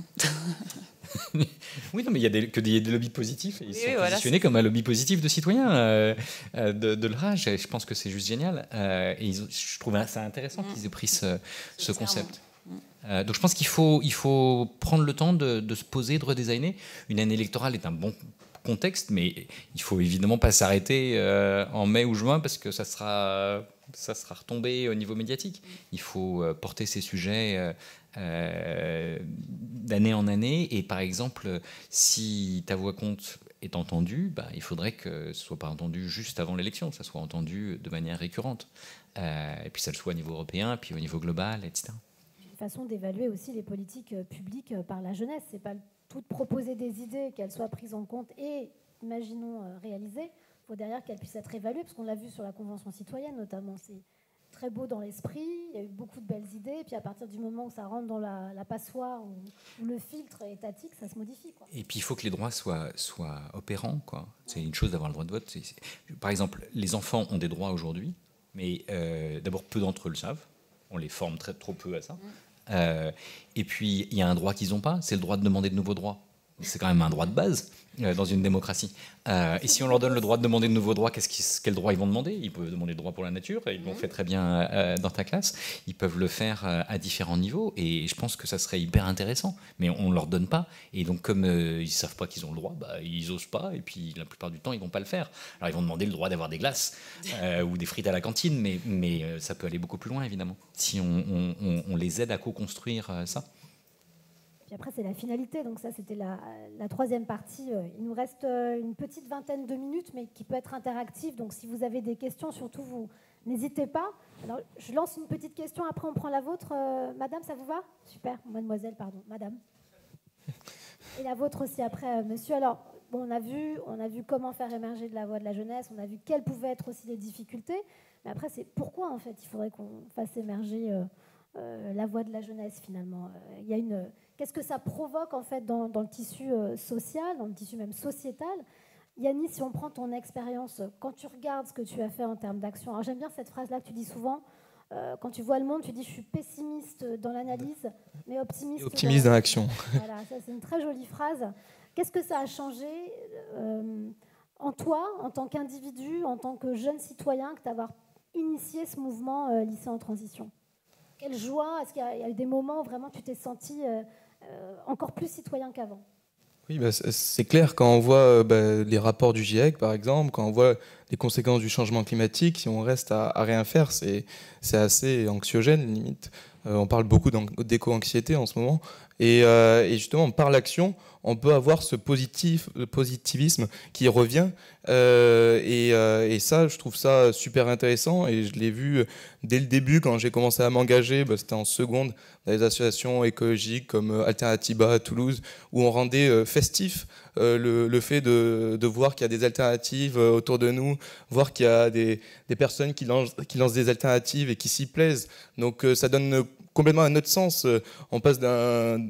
Oui, non, mais il y a des lobbies positifs, et ils sont positionnés comme un lobby positif de citoyens de l'RAJ. Je pense que c'est juste génial. Et je trouve ça intéressant qu'ils aient pris ce concept. Donc je pense qu'il faut prendre le temps de se poser, de redesigner. Une année électorale est un bon contexte, mais il faut évidemment pas s'arrêter en mai ou juin, parce que ça sera retombé au niveau médiatique. Il faut porter ces sujets d'année en année, et par exemple, si ta voix compte est entendue, il faudrait que ce ne soit pas entendu juste avant l'élection, que ça soit entendu de manière récurrente, et puis ça le soit au niveau européen, puis au niveau global, etc. Une façon d'évaluer aussi les politiques publiques par la jeunesse, c'est pas tout de proposer des idées, qu'elles soient prises en compte et, imaginons, réalisées. Il faut derrière qu'elles puissent être évaluées, parce qu'on l'a vu sur la Convention citoyenne notamment. C'est très beau dans l'esprit, il y a eu beaucoup de belles idées, et puis à partir du moment où ça rentre dans la passoire, où le filtre est étatique, ça se modifie, quoi. Et puis il faut que les droits soient opérants, quoi. C'est une chose d'avoir le droit de vote. Par exemple, les enfants ont des droits aujourd'hui, mais d'abord peu d'entre eux le savent, on les forme trop peu à ça. Et puis il y a un droit qu'ils n'ont pas, c'est le droit de demander de nouveaux droits. C'est quand même un droit de base dans une démocratie. Et si on leur donne le droit de demander de nouveaux droits, quel droit ils vont demander? Ils peuvent demander le droit pour la nature, et ils l'ont fait très bien dans ta classe. Ils peuvent le faire à différents niveaux, et je pense que ça serait hyper intéressant. Mais on ne leur donne pas, et donc comme ils ne savent pas qu'ils ont le droit, ils n'osent pas, et puis la plupart du temps, ils ne vont pas le faire. Alors ils vont demander le droit d'avoir des glaces ou des frites à la cantine, mais ça peut aller beaucoup plus loin, évidemment, si on les aide à co-construire ça. Puis après, c'est la finalité. Donc ça, c'était la troisième partie. Il nous reste une petite vingtaine de minutes, mais qui peut être interactive. Donc si vous avez des questions, surtout, vous n'hésitez pas. Alors, je lance une petite question. Après, on prend la vôtre. Madame, ça vous va? Super. Mademoiselle, pardon. Madame. Et la vôtre aussi après, monsieur. Alors, bon, on a vu comment faire émerger de la voix de la jeunesse. On a vu quelles pouvaient être aussi les difficultés. Mais après, c'est pourquoi, en fait, il faudrait qu'on fasse émerger la voix de la jeunesse, finalement. Il y a Qu'est-ce que ça provoque en fait dans le tissu social, dans le tissu même sociétal? Yannis, si on prend ton expérience, quand tu regardes ce que tu as fait en termes d'action, alors j'aime bien cette phrase-là que tu dis souvent, quand tu vois le monde, tu dis je suis pessimiste dans l'analyse, mais optimiste dans l'action. Voilà, ça c'est une très jolie phrase. Qu'est-ce que ça a changé en toi, en tant qu'individu, en tant que jeune citoyen, que d'avoir initié ce mouvement lycée en transition? Quelle joie! Est-ce qu'il y a eu des moments où vraiment tu t'es senti encore plus citoyen qu'avant? Oui, c'est clair, quand on voit les rapports du GIEC, par exemple, quand on voit les conséquences du changement climatique, si on reste à rien faire, c'est assez anxiogène, limite. On parle beaucoup d'éco-anxiété en ce moment. Et justement, par l'action, on peut avoir ce positivisme qui revient. Et ça, je trouve ça super intéressant. Et je l'ai vu dès le début, quand j'ai commencé à m'engager. C'était en seconde dans les associations écologiques comme Alternativa à Toulouse, où on rendait festif le fait de voir qu'il y a des alternatives autour de nous, voir qu'il y a des personnes qui lancent des alternatives et qui s'y plaisent. Donc ça donne complètement un autre sens. On passe d'un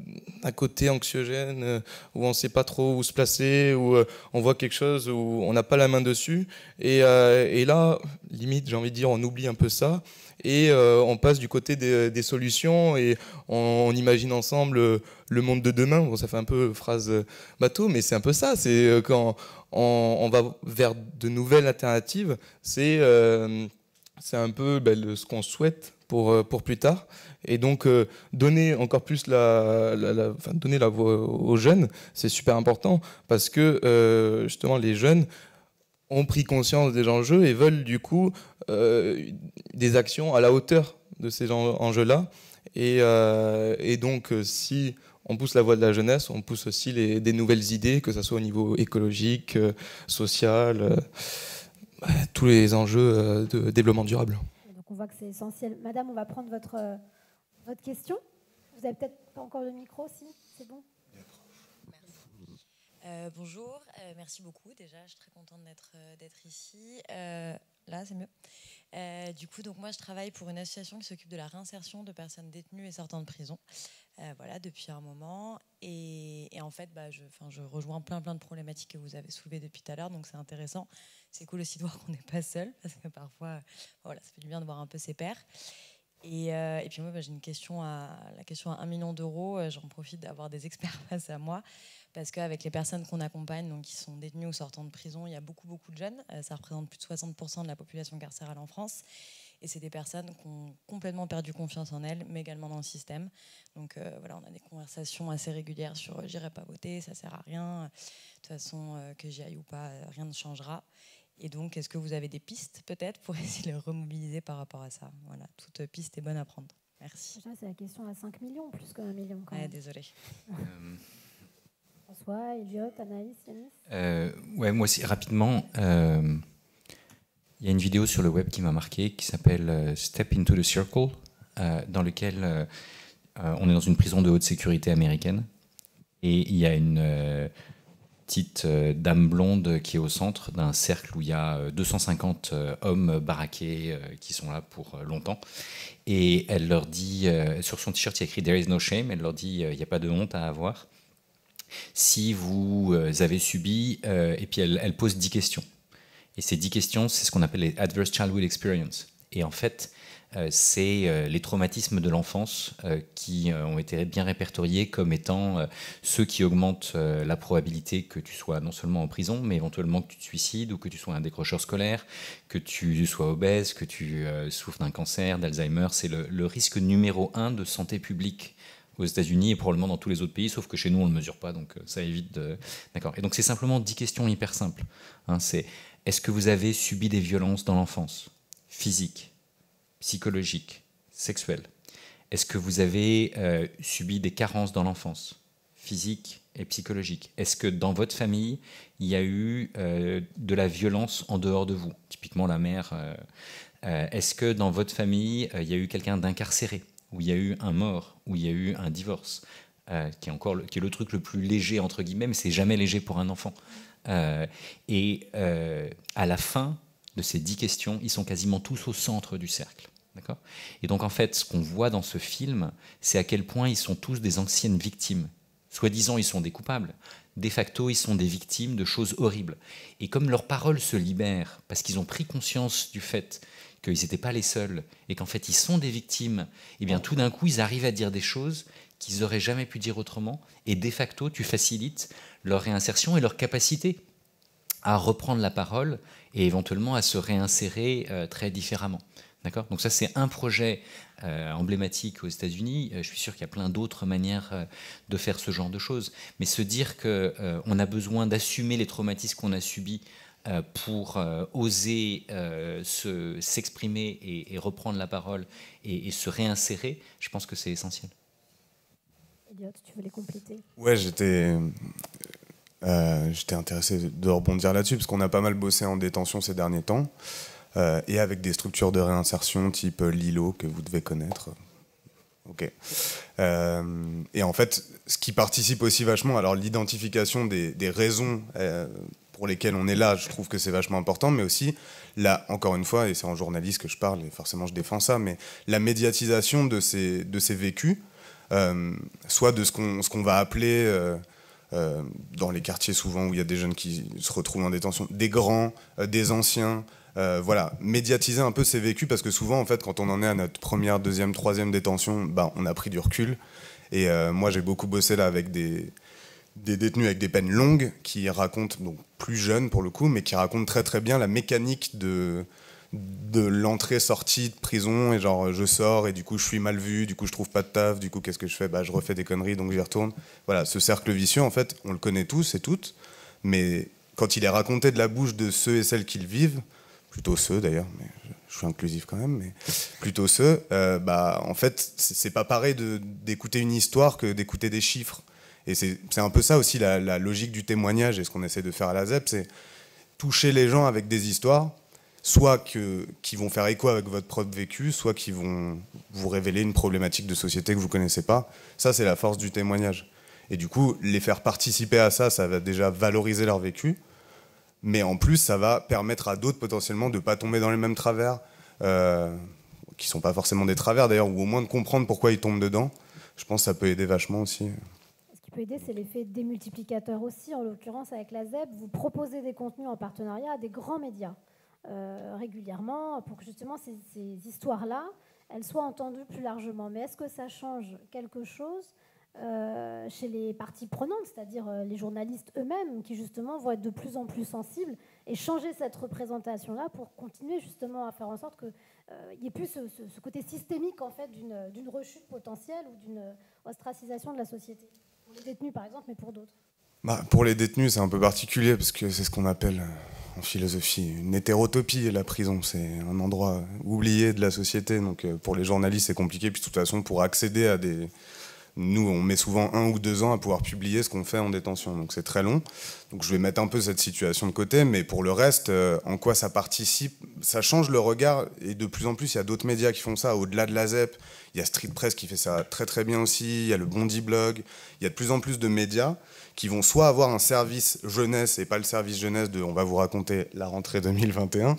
côté anxiogène où on ne sait pas trop où se placer, où on voit quelque chose où on n'a pas la main dessus. Et là, limite, j'ai envie de dire, on oublie un peu ça. Et on passe du côté des solutions et on imagine ensemble le monde de demain. Bon, ça fait un peu phrase bateau, mais c'est un peu ça. C'est quand on va vers de nouvelles alternatives, c'est un peu ce qu'on souhaite pour plus tard. Et donc donner encore plus donner la voix aux jeunes, c'est super important parce que justement les jeunes ont pris conscience des enjeux et veulent du coup des actions à la hauteur de ces enjeux-là. Et donc si on pousse la voix de la jeunesse, on pousse aussi des nouvelles idées, que ce soit au niveau écologique, social, tous les enjeux de développement durable. Donc on voit que c'est essentiel. Madame, on va prendre votre question. Vous avez peut-être pas encore le micro, si c'est bon. Bonjour, merci beaucoup. Déjà, je suis très contente d'être ici. Là, c'est mieux. Du coup, donc moi, je travaille pour une association qui s'occupe de la réinsertion de personnes détenues et sortant de prison. Voilà, depuis un moment. Et en fait, je rejoins plein de problématiques que vous avez soulevées depuis tout à l'heure. Donc, c'est intéressant. C'est cool aussi de voir qu'on n'est pas seul, parce que parfois, voilà, ça fait du bien de voir un peu ses pairs. Et puis moi, j'ai une question la question à 1 million d'euros. J'en profite d'avoir des experts face à moi. Parce qu'avec les personnes qu'on accompagne, donc qui sont détenues ou sortant de prison, il y a beaucoup de jeunes. Ça représente plus de 60% de la population carcérale en France. Et c'est des personnes qui ont complètement perdu confiance en elles, mais également dans le système. Donc voilà, on a des conversations assez régulières sur « j'irai pas voter, ça sert à rien. De toute façon, que j'y aille ou pas, rien ne changera ». Et donc, est-ce que vous avez des pistes peut-être pour essayer de les remobiliser par rapport à ça? Voilà, toute piste est bonne à prendre. Merci. Déjà, c'est la question à 5 millions, plus que 1 million quand même. Désolée. François, Elliot, Anaïs, Yanis? Ouais, moi aussi, rapidement. Il y a une vidéo sur le web qui m'a marqué qui s'appelle Step into the Circle, dans lequel on est dans une prison de haute sécurité américaine. Et il y a une petite dame blonde qui est au centre d'un cercle où il y a 250 hommes baraqués qui sont là pour longtemps. Et elle leur dit, sur son t-shirt il y a écrit « There is no shame », elle leur dit « Il n'y a pas de honte à avoir ». Si vous avez subi, et puis elle pose 10 questions. Et ces 10 questions, c'est ce qu'on appelle les Adverse Childhood Experience. Et en fait, c'est les traumatismes de l'enfance qui ont été bien répertoriés comme étant ceux qui augmentent la probabilité que tu sois non seulement en prison, mais éventuellement que tu te suicides ou que tu sois un décrocheur scolaire, que tu sois obèse, que tu souffres d'un cancer, d'Alzheimer. C'est le risque numéro 1 de santé publique aux États-Unis et probablement dans tous les autres pays, sauf que chez nous, on ne le mesure pas, donc ça évite de... D'accord. Et donc, c'est simplement 10 questions hyper simples. C'est, est-ce que vous avez subi des violences dans l'enfance? Physiques, psychologiques, sexuelles? Est-ce que vous avez subi des carences dans l'enfance? Physiques et psychologiques? Est-ce que dans votre famille, il y a eu de la violence en dehors de vous? Typiquement, la mère. Est-ce que dans votre famille, il y a eu quelqu'un d'incarcéré? Où il y a eu un mort, où il y a eu un divorce, qui est le truc le plus léger, entre guillemets, mais c'est jamais léger pour un enfant. Et à la fin de ces 10 questions, ils sont quasiment tous au centre du cercle. D'accord ? Et donc, en fait, ce qu'on voit dans ce film, c'est à quel point ils sont tous des anciennes victimes. Soi-disant, ils sont des coupables. De facto, ils sont des victimes de choses horribles. Et comme leurs paroles se libèrent, parce qu'ils ont pris conscience du fait qu'ils n'étaient pas les seuls, et qu'en fait ils sont des victimes, et bien tout d'un coup ils arrivent à dire des choses qu'ils n'auraient jamais pu dire autrement, et de facto tu facilites leur réinsertion et leur capacité à reprendre la parole et éventuellement à se réinsérer très différemment. D'accord ? Donc ça c'est un projet emblématique aux États-Unis. Je suis sûr qu'il y a plein d'autres manières de faire ce genre de choses, mais se dire qu'on a besoin d'assumer les traumatismes qu'on a subis pour oser s'exprimer et reprendre la parole et se réinsérer, je pense que c'est essentiel. Elliot, tu voulais compléter? Ouais, j'étais intéressé de rebondir là-dessus, parce qu'on a pas mal bossé en détention ces derniers temps, et avec des structures de réinsertion type Lilo, que vous devez connaître. Ok. Et en fait, ce qui participe aussi vachement, alors l'identification des raisons pour lesquelles on est là, je trouve que c'est vachement important, mais aussi, là, encore une fois, et c'est en journaliste que je parle, et forcément je défends ça, mais la médiatisation de ces vécus, soit de ce qu'on va appeler, dans les quartiers souvent où il y a des jeunes qui se retrouvent en détention, des grands, des anciens, voilà, médiatiser un peu ces vécus, parce que souvent, en fait, quand on en est à notre première, deuxième, troisième détention, bah, on a pris du recul. Et moi, j'ai beaucoup bossé là avec des détenus avec des peines longues qui racontent, donc plus jeunes pour le coup, mais qui racontent très très bien la mécanique de l'entrée-sortie de prison, et genre je sors et du coup je suis mal vu, du coup je trouve pas de taf, du coup qu'est-ce que je fais? Bah, je refais des conneries, donc j'y retourne. Voilà, ce cercle vicieux, en fait, on le connaît tous et toutes, mais quand il est raconté de la bouche de ceux et celles qui le vivent, plutôt ceux d'ailleurs, mais je suis inclusif quand même, mais plutôt ceux, bah, en fait, c'est pas pareil d'écouter une histoire que d'écouter des chiffres. Et c'est un peu ça aussi la logique du témoignage, et ce qu'on essaie de faire à la ZEP, c'est toucher les gens avec des histoires, soit qui vont faire écho avec votre propre vécu, soit qui vont vous révéler une problématique de société que vous ne connaissez pas. Ça, c'est la force du témoignage. Et du coup, les faire participer à ça, ça va déjà valoriser leur vécu, mais en plus, ça va permettre à d'autres potentiellement de ne pas tomber dans les mêmes travers, qui ne sont pas forcément des travers d'ailleurs, ou au moins de comprendre pourquoi ils tombent dedans. Je pense que ça peut aider vachement aussi. Ce qui peut aider, c'est l'effet démultiplicateur aussi. En l'occurrence, avec la ZEP, vous proposez des contenus en partenariat à des grands médias régulièrement, pour que justement ces histoires-là, elles soient entendues plus largement. Mais est-ce que ça change quelque chose chez les parties prenantes, c'est-à-dire les journalistes eux-mêmes, qui justement vont être de plus en plus sensibles et changer cette représentation-là pour continuer justement à faire en sorte qu'il n'y ait plus ce côté systémique en fait d'une rechute potentielle ou d'une ostracisation de la société, pour les détenus par exemple, mais pour d'autres? Bah, pour les détenus, c'est un peu particulier, parce que c'est ce qu'on appelle en philosophie une hétérotopie, la prison. C'est un endroit oublié de la société, donc pour les journalistes c'est compliqué, puis de toute façon pour accéder à des... Nous, on met souvent 1 ou 2 ans à pouvoir publier ce qu'on fait en détention, donc c'est très long. Donc je vais mettre un peu cette situation de côté, mais pour le reste, en quoi ça participe? Ça change le regard, et de plus en plus, il y a d'autres médias qui font ça, au-delà de la ZEP. Il y a Street Press qui fait ça très très bien aussi, il y a le Bondi Blog. Il y a de plus en plus de médias qui vont soit avoir un service jeunesse, et pas le service jeunesse de « on va vous raconter la rentrée 2021 »,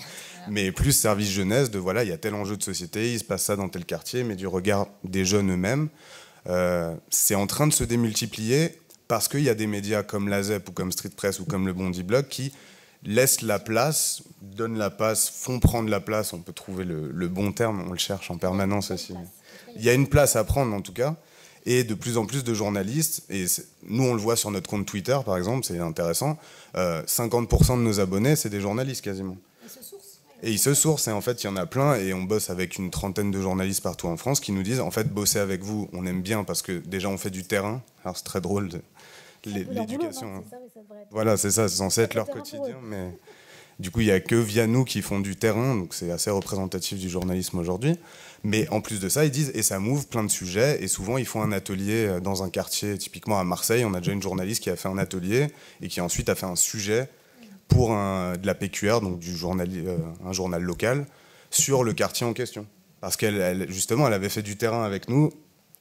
mais plus service jeunesse de « voilà, il y a tel enjeu de société, il se passe ça dans tel quartier », mais du regard des jeunes eux-mêmes. C'est en train de se démultiplier parce qu'il y a des médias comme la ZEP ou comme Street Press ou comme le Bondi Blog qui laissent la place, donnent la place, font prendre la place. On peut trouver le bon terme, on le cherche en permanence aussi. Il y a une place à prendre en tout cas, et de plus en plus de journalistes, et nous on le voit sur notre compte Twitter par exemple, c'est intéressant, 50% de nos abonnés c'est des journalistes quasiment. Et ils se sourcent, et en fait il y en a plein, et on bosse avec une trentaine de journalistes partout en France qui nous disent en fait bosser avec vous on aime bien parce que déjà on fait du terrain, alors c'est très drôle l'éducation. Hein. Voilà, c'est ça, c'est censé être leur quotidien, mais du coup il n'y a que via nous qui font du terrain, donc c'est assez représentatif du journalisme aujourd'hui. Mais en plus de ça, ils disent, et ça m'ouvre plein de sujets, et souvent ils font un atelier dans un quartier, typiquement à Marseille, on a déjà une journaliste qui a fait un atelier, et qui ensuite a fait un sujet pour de la PQR, donc un journal local, sur le quartier en question. Parce qu'elle, justement, elle avait fait du terrain avec nous,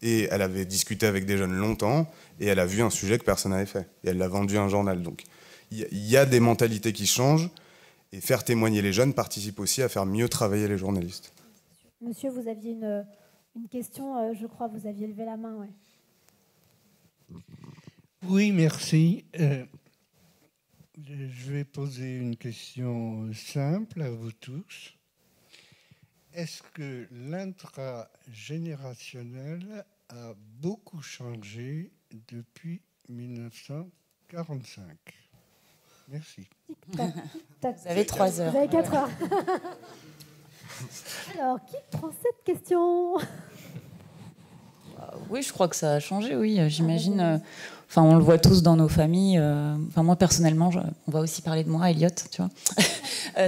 et elle avait discuté avec des jeunes longtemps, et elle a vu un sujet que personne n'avait fait. Et elle l'a vendu à un journal. Donc il y a des mentalités qui changent, et faire témoigner les jeunes participe aussi à faire mieux travailler les journalistes. Monsieur, vous aviez une question, je crois, vous aviez levé la main. Ouais. Oui, merci. Je vais poser une question simple à vous tous. Est-ce que l'intragénérationnel a beaucoup changé depuis 1945 ? Merci. Vous avez 3 heures. Vous avez 4 heures. Alors, qui prend cette question ? Oui, je crois que ça a changé, oui, j'imagine. Enfin, on le voit tous dans nos familles. Enfin, moi, personnellement, on va aussi parler de moi, Elliot, tu vois.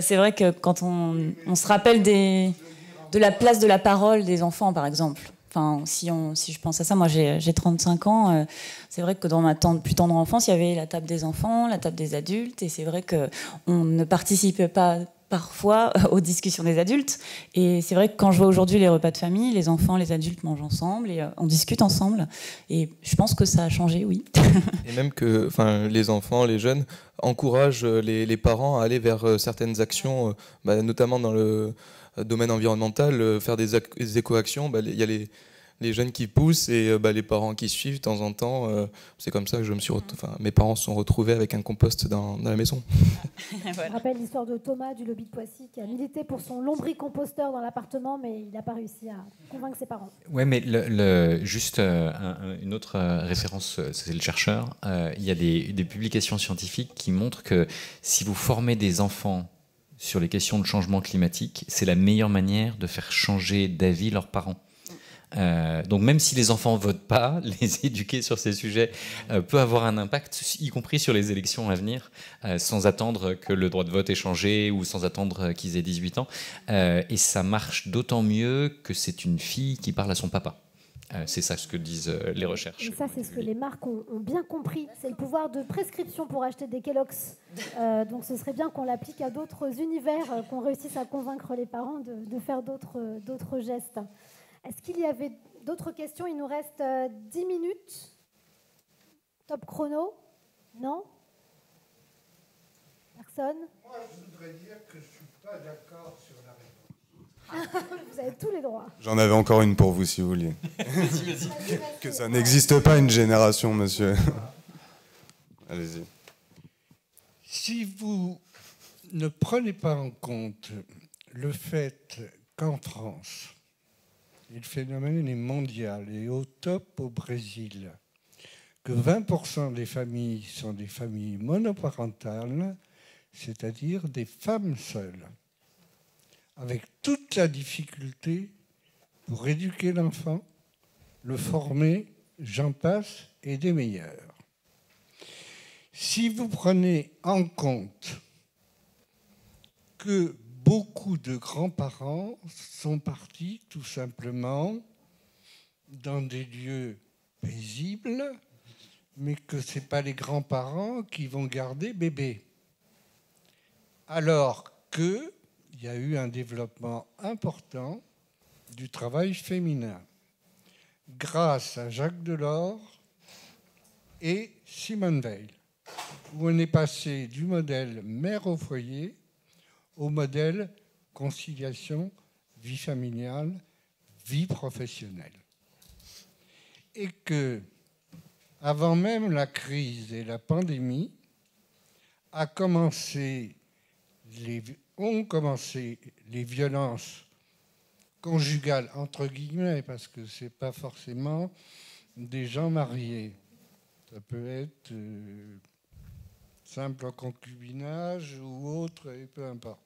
C'est vrai que quand on se rappelle de la place de la parole des enfants, par exemple. Enfin, si je pense à ça, moi j'ai 35 ans, c'est vrai que dans ma plus tendre enfance, il y avait la table des enfants, la table des adultes, et c'est vrai qu'on ne participait pas parfois aux discussions des adultes. Et c'est vrai que quand je vois aujourd'hui les repas de famille, les enfants, les adultes mangent ensemble et on discute ensemble. Et je pense que ça a changé, oui. Et même que les enfants, les jeunes encouragent les parents à aller vers certaines actions, notamment dans le domaine environnemental, faire des éco-actions. Il y a les jeunes qui poussent et les parents qui suivent de temps en temps. C'est comme ça que mes parents se sont retrouvés avec un compost dans la maison. Voilà. Je rappelle l'histoire de Thomas du lobby de Poissy qui a milité pour son lombricomposteur dans l'appartement, mais il n'a pas réussi à convaincre ses parents. Ouais, mais juste une autre référence, c'est le chercheur. Il y a des publications scientifiques qui montrent que si vous formez des enfants sur les questions de changement climatique, c'est la meilleure manière de faire changer d'avis leurs parents. Donc même si les enfants votent pas, les éduquer sur ces sujets peut avoir un impact, y compris sur les élections à venir, sans attendre que le droit de vote ait changé ou sans attendre qu'ils aient 18 ans. Et ça marche d'autant mieux que c'est une fille qui parle à son papa. C'est ça ce que disent les recherches. Et ça, c'est ce que les marques ont bien compris. C'est le pouvoir de prescription pour acheter des Kellogg's. Donc ce serait bien qu'on l'applique à d'autres univers, qu'on réussisse à convaincre les parents de faire d'autres gestes. Est-ce qu'il y avait d'autres questions? Il nous reste 10 minutes. Top chrono? Non? Personne? Moi, je voudrais dire que je ne suis pas d'accord sur la réponse. Vous avez tous les droits. J'en avais encore une pour vous, si vous vouliez. Que ça n'existe pas une génération, monsieur. Allez-y. Si vous ne prenez pas en compte le fait qu'en France, et le phénomène est mondial et au top au Brésil, que 20% des familles sont des familles monoparentales, c'est-à-dire des femmes seules, avec toute la difficulté pour éduquer l'enfant, le former, j'en passe, et des meilleurs. Si vous prenez en compte que beaucoup de grands-parents sont partis tout simplement dans des lieux paisibles, mais que ce n'est pas les grands-parents qui vont garder bébé. Alors qu'il y a eu un développement important du travail féminin, grâce à Jacques Delors et Simone Veil, où on est passé du modèle mère au foyer au modèle conciliation, vie familiale, vie professionnelle. Et que, avant même la crise et la pandémie, ont commencé les violences conjugales, entre guillemets, parce que ce n'est pas forcément des gens mariés. Ça peut être simple concubinage ou autre, et peu importe.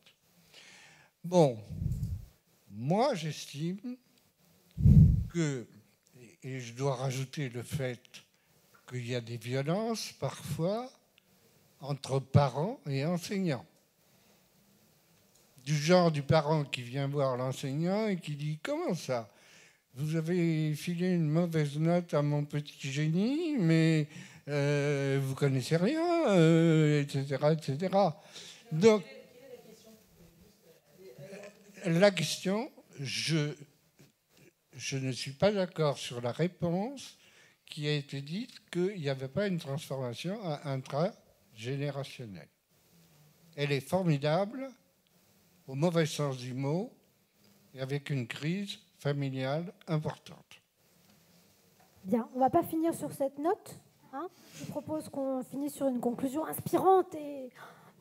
Bon, moi j'estime que, et je dois rajouter le fait qu'il y a des violences parfois entre parents et enseignants. Du genre du parent qui vient voir l'enseignant et qui dit « Comment ça ? Vous avez filé une mauvaise note à mon petit génie, mais vous connaissez rien, etc., etc. » Donc, la question, je ne suis pas d'accord sur la réponse qui a été dite qu'il n'y avait pas une transformation intragénérationnelle. Elle est formidable, au mauvais sens du mot, et avec une crise familiale importante. Bien, on ne va pas finir sur cette note. Je propose qu'on finisse sur une conclusion inspirante et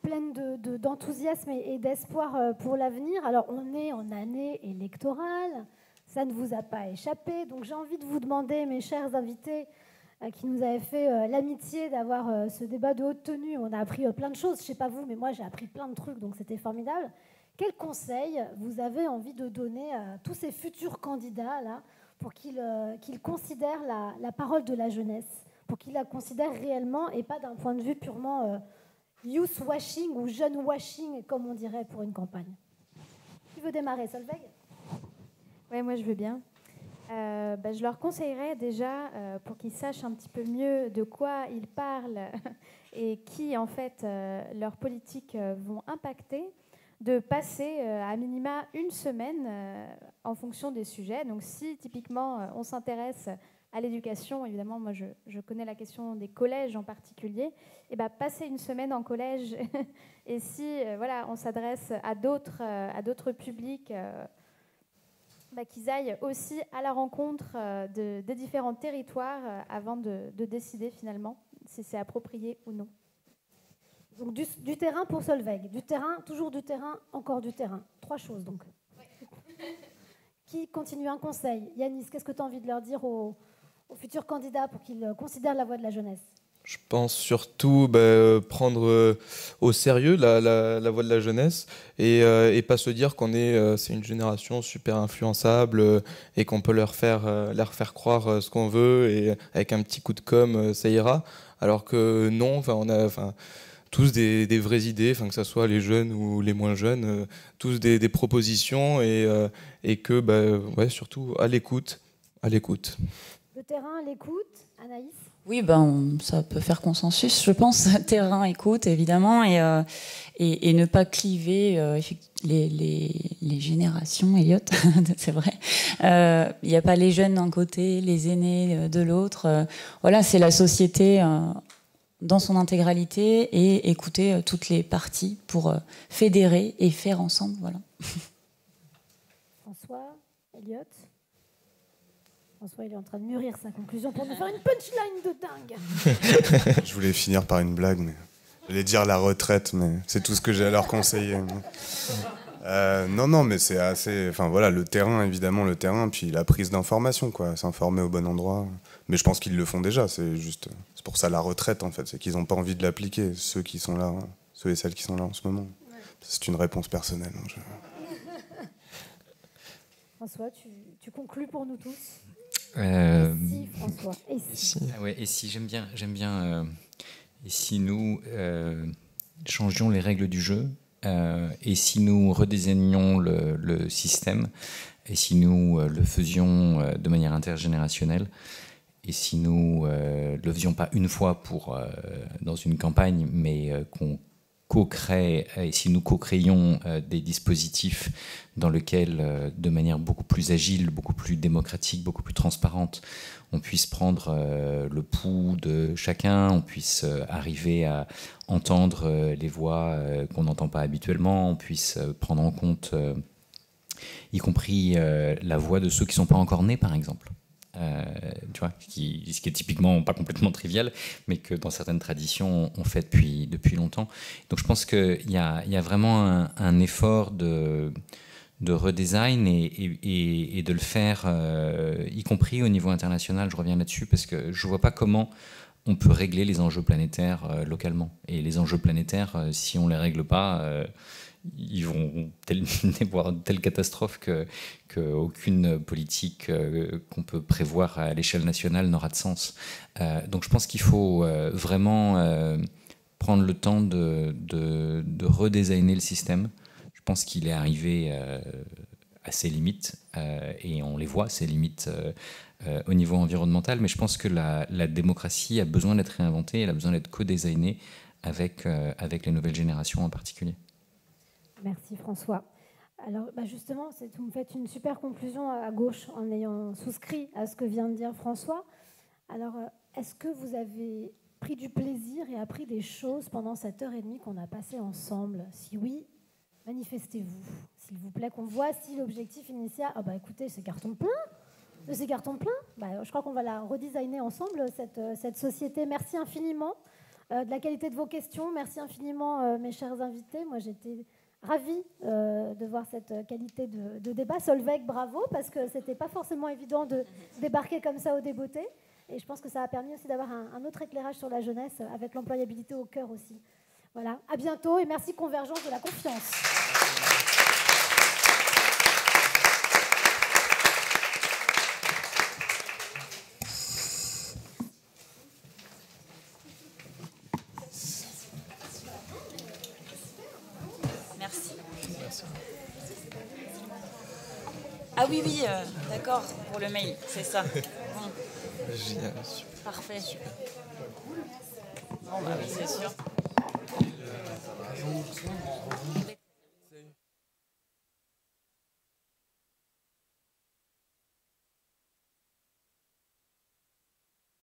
pleine d'enthousiasme et d'espoir pour l'avenir. Alors, on est en année électorale, ça ne vous a pas échappé. Donc, j'ai envie de vous demander, mes chers invités, qui nous avaient fait l'amitié d'avoir ce débat de haute tenue. On a appris plein de choses, je ne sais pas vous, mais moi, j'ai appris plein de trucs, donc c'était formidable. Quels conseils vous avez envie de donner à tous ces futurs candidats là, pour qu'il considère la parole de la jeunesse, pour qu'il la considère réellement et pas d'un point de vue purement youth washing ou jeune washing, comme on dirait pour une campagne. Qui veut démarrer, Solveig ? Oui, moi je veux bien. Je leur conseillerais déjà, pour qu'ils sachent un petit peu mieux de quoi ils parlent et qui, en fait, leurs politiques vont impacter, de passer à minima une semaine en fonction des sujets. Donc si, typiquement, on s'intéresse à l'éducation, évidemment, moi je connais la question des collèges en particulier, et passer une semaine en collège, et si on s'adresse à d'autres publics, qu'ils aillent aussi à la rencontre des différents territoires avant de décider finalement si c'est approprié ou non. Donc du terrain pour Solveig, du terrain, toujours du terrain, encore du terrain. 3 choses donc. Ouais. Qui continue un conseil ? Yanis, qu'est-ce que tu as envie de leur dire aux futurs candidats pour qu'ils considèrent la voix de la jeunesse ? Je pense surtout prendre au sérieux la voix de la jeunesse et pas se dire qu'on c'est une génération super influençable et qu'on peut leur faire croire ce qu'on veut et avec un petit coup de com' ça ira. Alors que non, on a tous des vraies idées, que ce soit les jeunes ou les moins jeunes, tous des propositions et que surtout à l'écoute. Le terrain, l'écoute, Anaïs ? Oui, ça peut faire consensus, je pense. Terrain, écoute, évidemment, et ne pas cliver les générations, Elliot, c'est vrai. Il n'y a pas les jeunes d'un côté, les aînés de l'autre. C'est la société dans son intégralité et écouter toutes les parties pour fédérer et faire ensemble. Voilà. François, Elliot ? François, il est en train de mûrir sa conclusion pour nous faire une punchline de dingue. Je voulais finir par une blague, mais j'allais dire la retraite, mais c'est tout ce que j'ai à leur conseiller. Non, mais c'est assez... le terrain, évidemment, le terrain, puis la prise d'information, quoi, s'informer au bon endroit. Mais je pense qu'ils le font déjà, c'est pour ça la retraite, en fait, c'est qu'ils n'ont pas envie de l'appliquer, ceux et celles qui sont là en ce moment. Ouais. C'est une réponse personnelle. François, tu conclus pour nous tous ? Si, François. Et si j'aime bien. Et si nous changions les règles du jeu, et si nous redésignions le système, et si nous le faisions de manière intergénérationnelle, et si nous le faisions pas une fois dans une campagne, mais qu'on co-crée, et si nous co-créions des dispositifs dans lesquels, de manière beaucoup plus agile, beaucoup plus démocratique, beaucoup plus transparente, on puisse prendre le pouls de chacun, on puisse arriver à entendre les voix qu'on n'entend pas habituellement, on puisse prendre en compte, y compris la voix de ceux qui ne sont pas encore nés, par exemple. Tu vois, ce qui est typiquement pas complètement trivial, mais que dans certaines traditions on fait depuis longtemps. Donc je pense qu'il y a vraiment un effort de redesign et de le faire, y compris au niveau international. Je reviens là-dessus parce que je vois pas comment on peut régler les enjeux planétaires localement. Et les enjeux planétaires, si on les règle pas, ils vont voir de telles catastrophes qu'aucune politique qu'on peut prévoir à l'échelle nationale n'aura de sens. Donc je pense qu'il faut vraiment prendre le temps de redesigner le système. Je pense qu'il est arrivé à ses limites, et on les voit, ses limites au niveau environnemental, mais je pense que la démocratie a besoin d'être réinventée, elle a besoin d'être co-designée avec les nouvelles générations en particulier. Merci François. Alors justement, vous me faites une super conclusion à gauche en ayant souscrit à ce que vient de dire François. Alors, est-ce que vous avez pris du plaisir et appris des choses pendant cette heure et demie qu'on a passée ensemble ? Si oui, manifestez-vous, s'il vous plaît, qu'on voit si l'objectif initial... écoutez, c'est carton plein. Je crois qu'on va la redesigner ensemble, cette société. Merci infiniment de la qualité de vos questions. Merci infiniment, mes chers invités. Moi, j'étais ravie de voir cette qualité de débat. Solveig, bravo, parce que c'était pas forcément évident de débarquer comme ça au Débeauté. Et je pense que ça a permis aussi d'avoir un autre éclairage sur la jeunesse, avec l'employabilité au cœur aussi. Voilà, à bientôt et merci Convergence de la confiance. Ah oui, d'accord, pour le mail, c'est ça. Bon. Génial. Parfait. Bon, bah oui, c'est sûr.